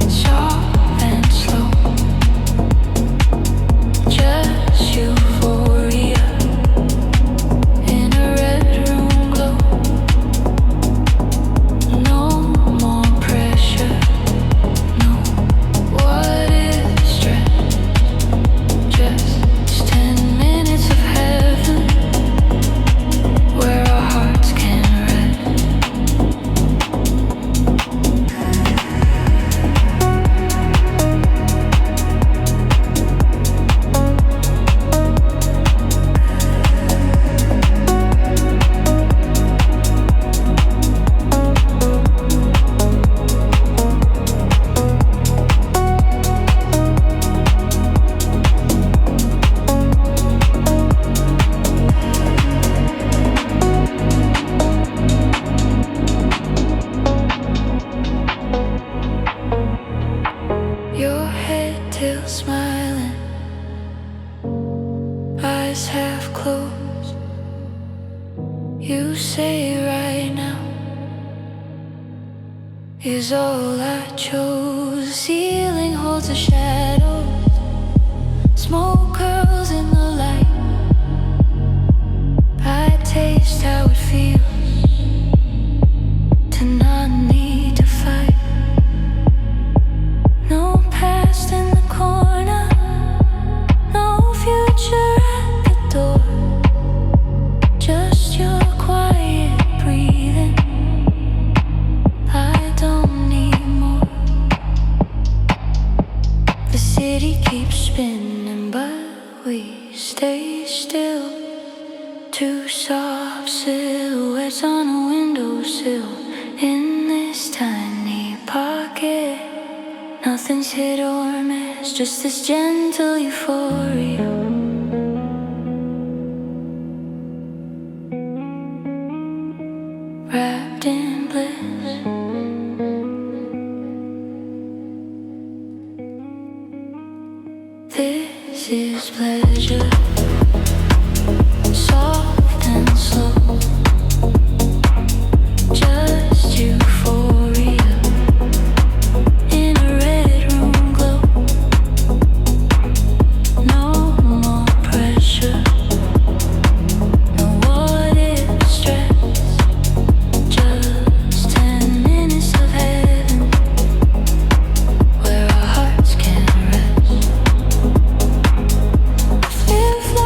soft and slow, just euphoria in a red room glow. No more pressure, no. What is stress? Just 10 minutes of heaven where our hearts can rest. close. You say right now is all I chose. Ceiling holds a shadow. Smoke curls in the light. I taste how it feels to not need to fight. No past in the corner, no future at the door. Just your quiet breathing. I don't need more. The city keeps spinning, but we stay still. Two soft silhouettes on a windowsill in this tiny pocket. Nothing's hit or miss, just this gentle euphoria. Wrapped in bliss. This is pleasure. Soft and slow. Just euphoria. In a red room glow. No more pressure. No what if stress. Just 10 minutes of heaven, where our hearts can rest. Flip-flop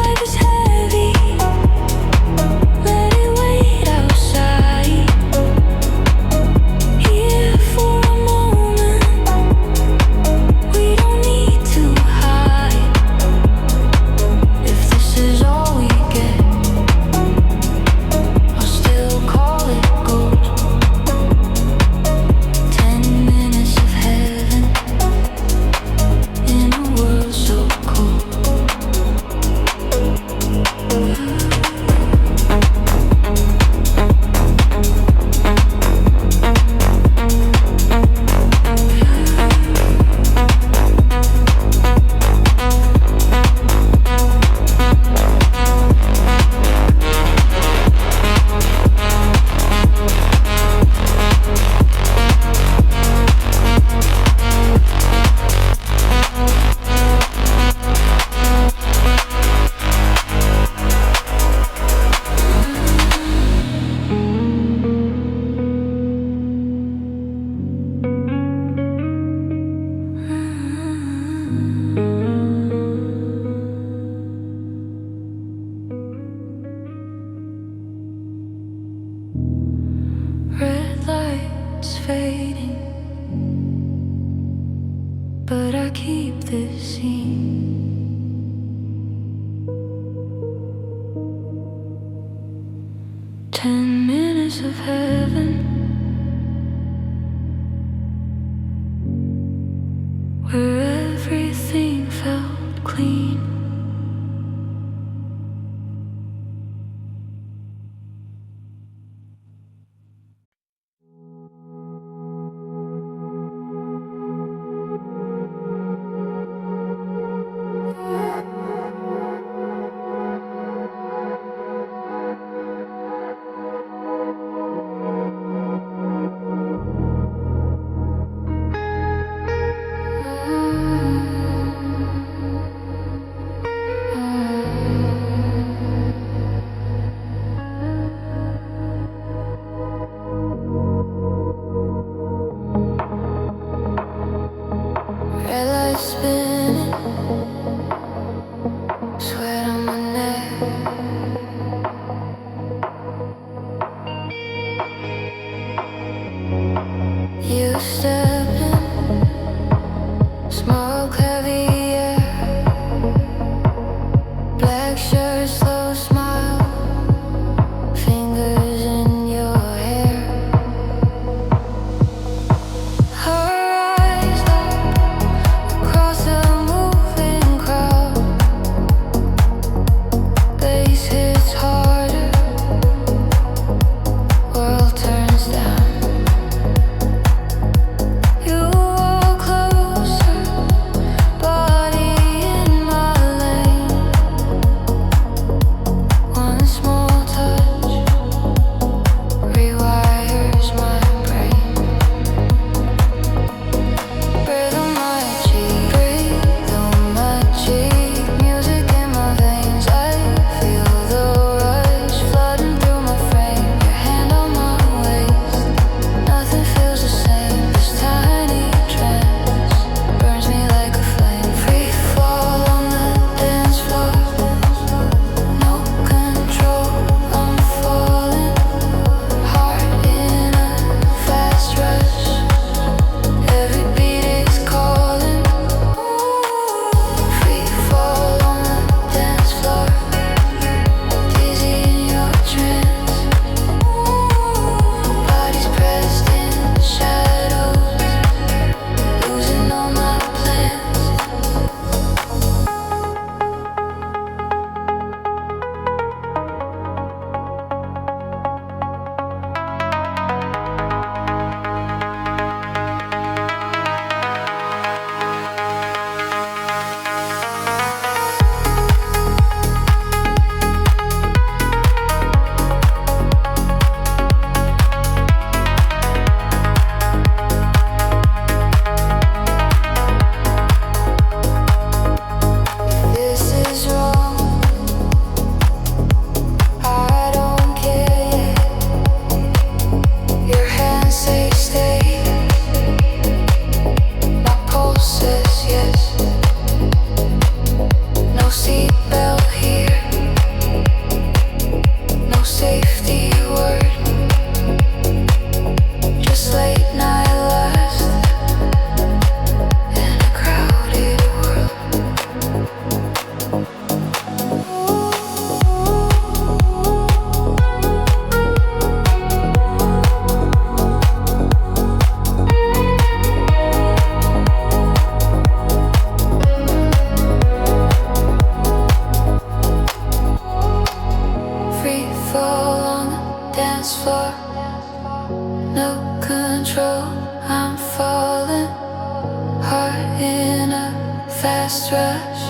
rush.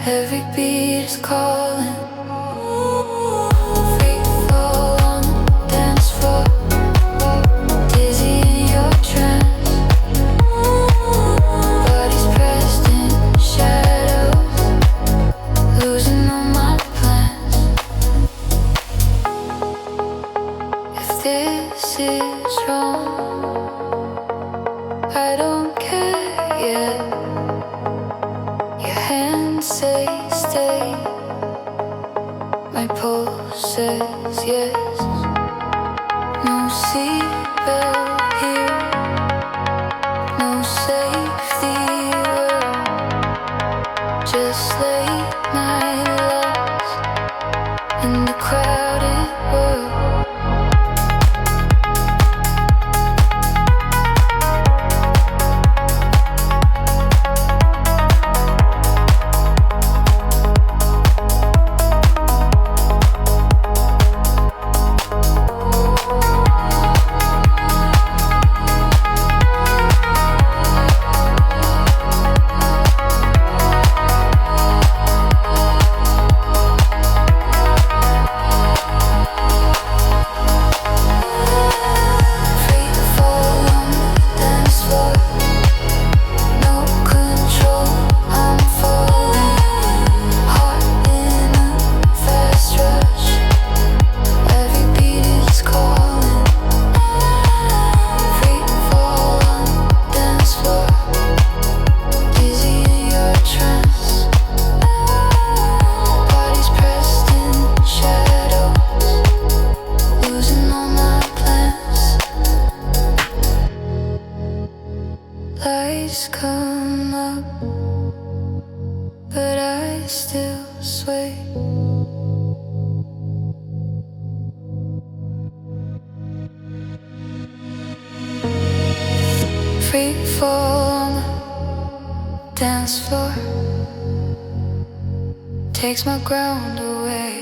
Every beat is calling. Free fall on the dance floor, dizzy in your trance. Bodies pressed in shadows, losing all my plans. If this is wrong, I don't care yet. Your hands say stay, my pulse says yes. No seatbelt here, no safety word. Just late night lights in the crowded world. Lights come up, but I still sway. Free fall on the dance floor, takes my ground away.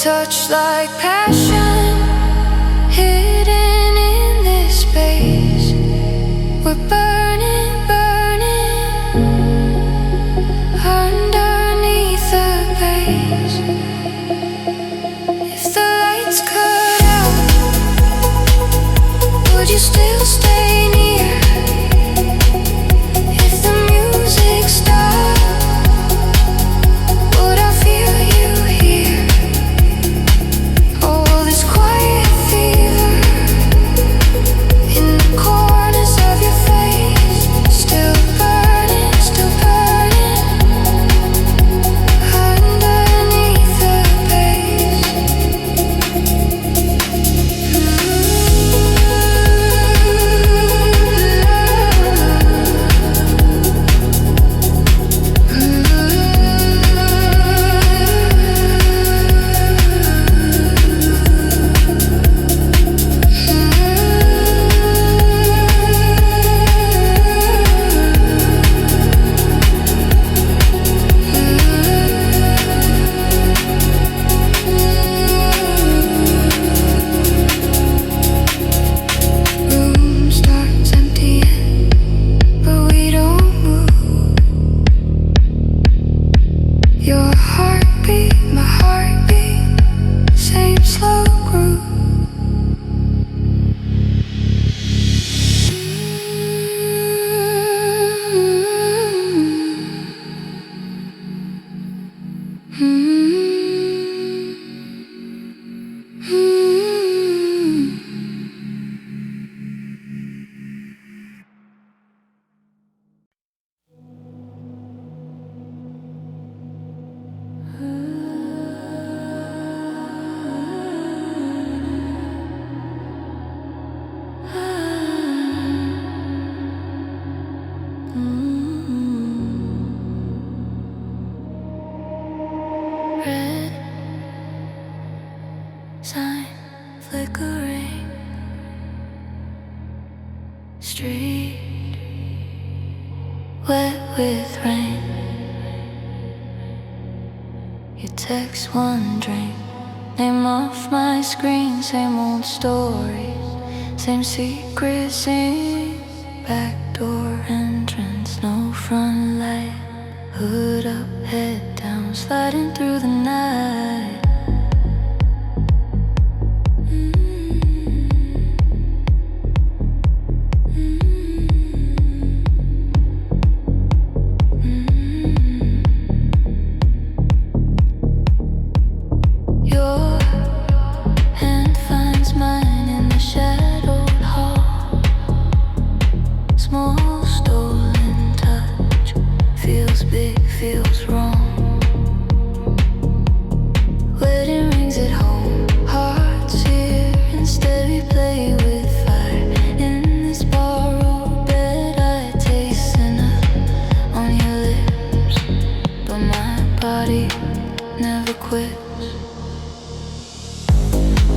touch like passion, hidden in this space. We're burning, burning underneath the base. If the lights cut out, would you still stay near? If the music stopped, would I feel you here? Oh, this quiet fever in the corners of your face, still burning underneath the base. Room starts emptying, but we don't move. Your heartbeat, my heartbeat, same slow groove. Red sign flickering, street wet with rain. You text one drink, name off my screen. Same old stories, same secret scene. Backdoor entrance, no front light. Hood up, head down, sliding through the night. Your hand finds mine in the shadowed hall. Small stolen touch, feels big, feels wrong. Wedding rings at home, hearts here. Instead we play with fire in this borrowed bed. I taste enough on your lips, but my body never quits.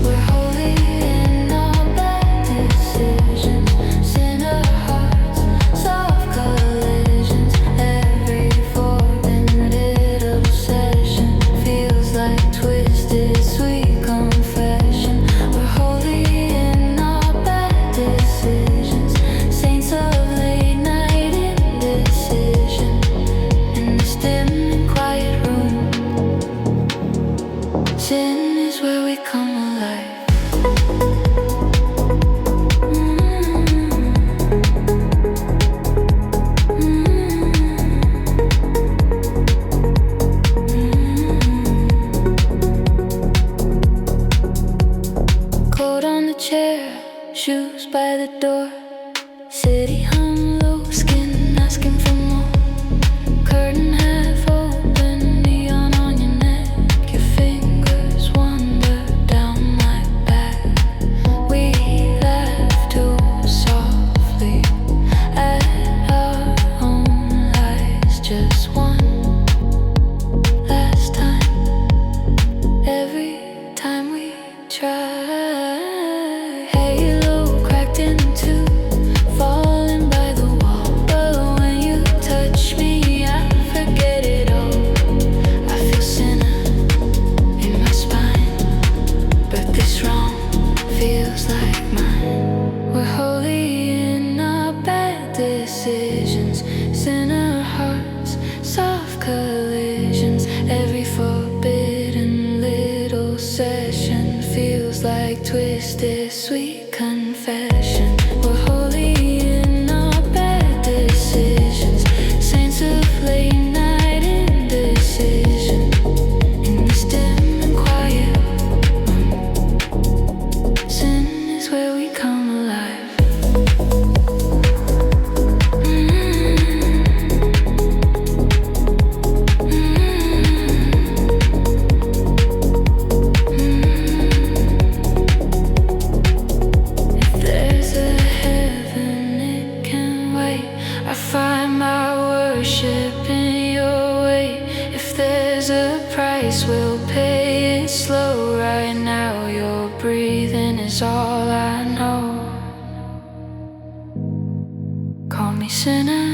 We're holy in our bad decisions, sinner hearts, soft collisions. Every forbidden obsession feels like twisted sweet confession. We're holy in our bad decisions, saints of late night indecision. In this dim and quiet room, sin is where we come alive. Coat on the chair, shoes by the door. City hung low, skin asking for more. Curtain half open, neon on your neck. Your fingers one collisions. Every forbidden little session feels like twisted, sweet confession. We're holy in our bad decisions, saints of late night indecision. In this dim and quiet room, sin is where we come alive. We'll pay it slow. Right now your breathing is all I know. Call me sinner,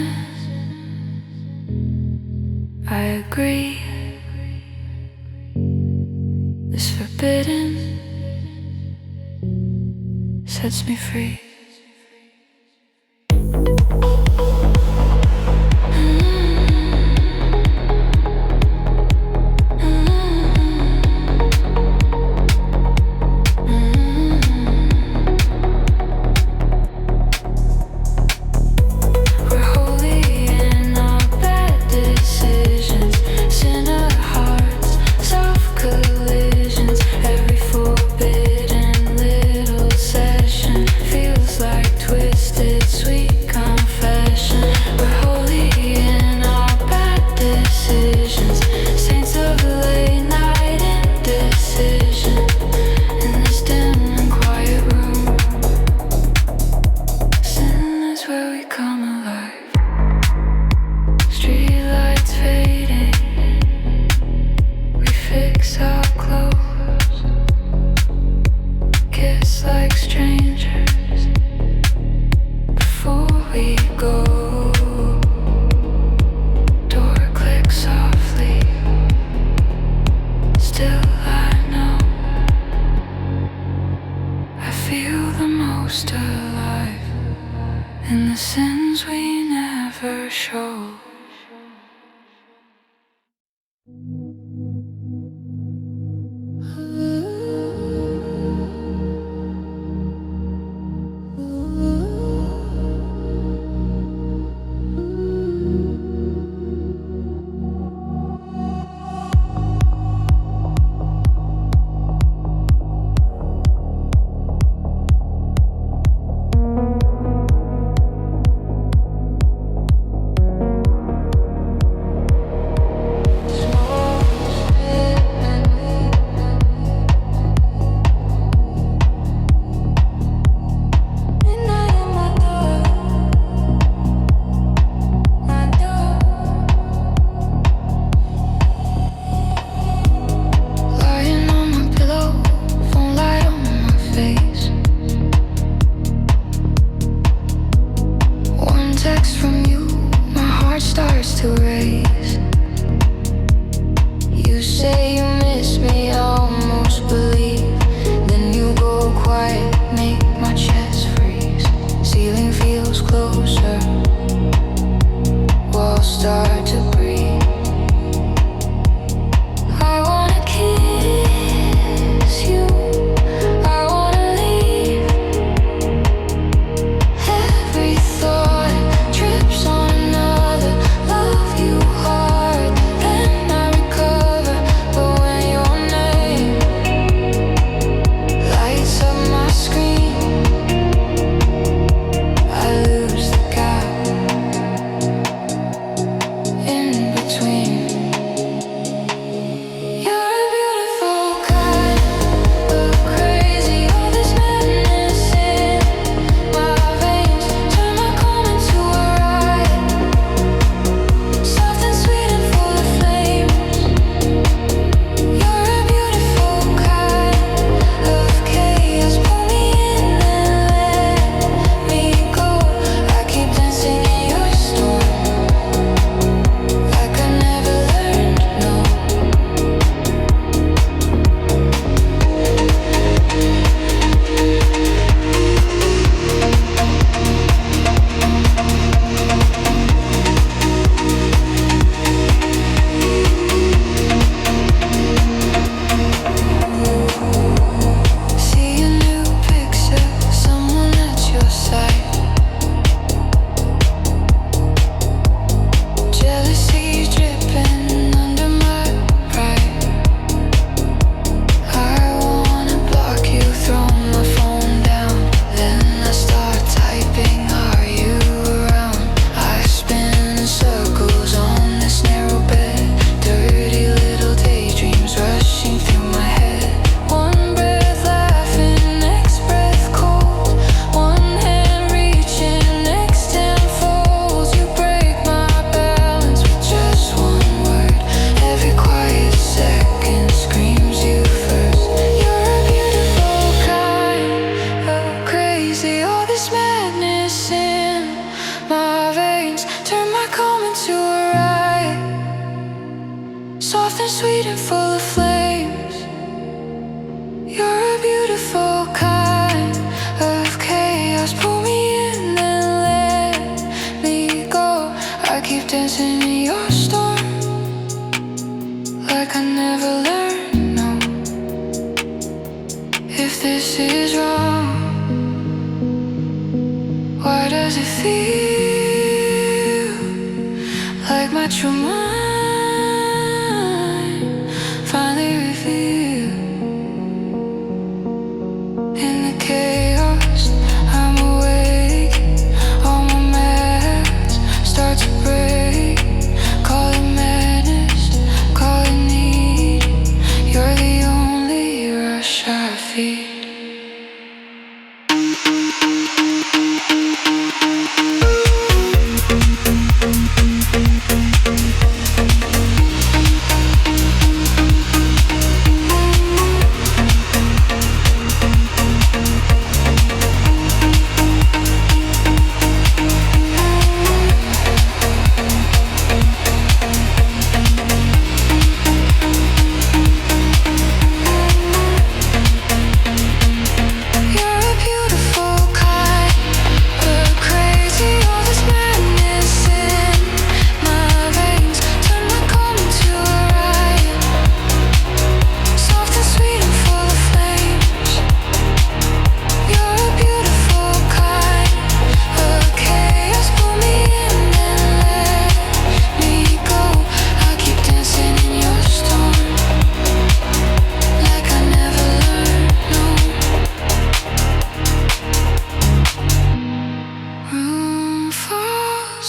I agree. This forbidden sets me free. Door clicks softly. soft and sweet and full of flames. You're a beautiful kind of chaos. Pull me in and let me go. I keep dancing in your storm, like I never learned, no. If this is wrong, why does it feel like my true mind finally revealed? In the chaos, I'm awake. All my masks start to break. Call it madness, call it need. You're the only rush I feel.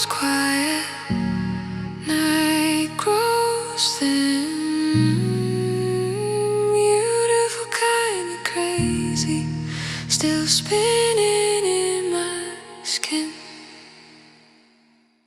Quiet, night grows thin. Beautiful, kind of crazy, still spinning.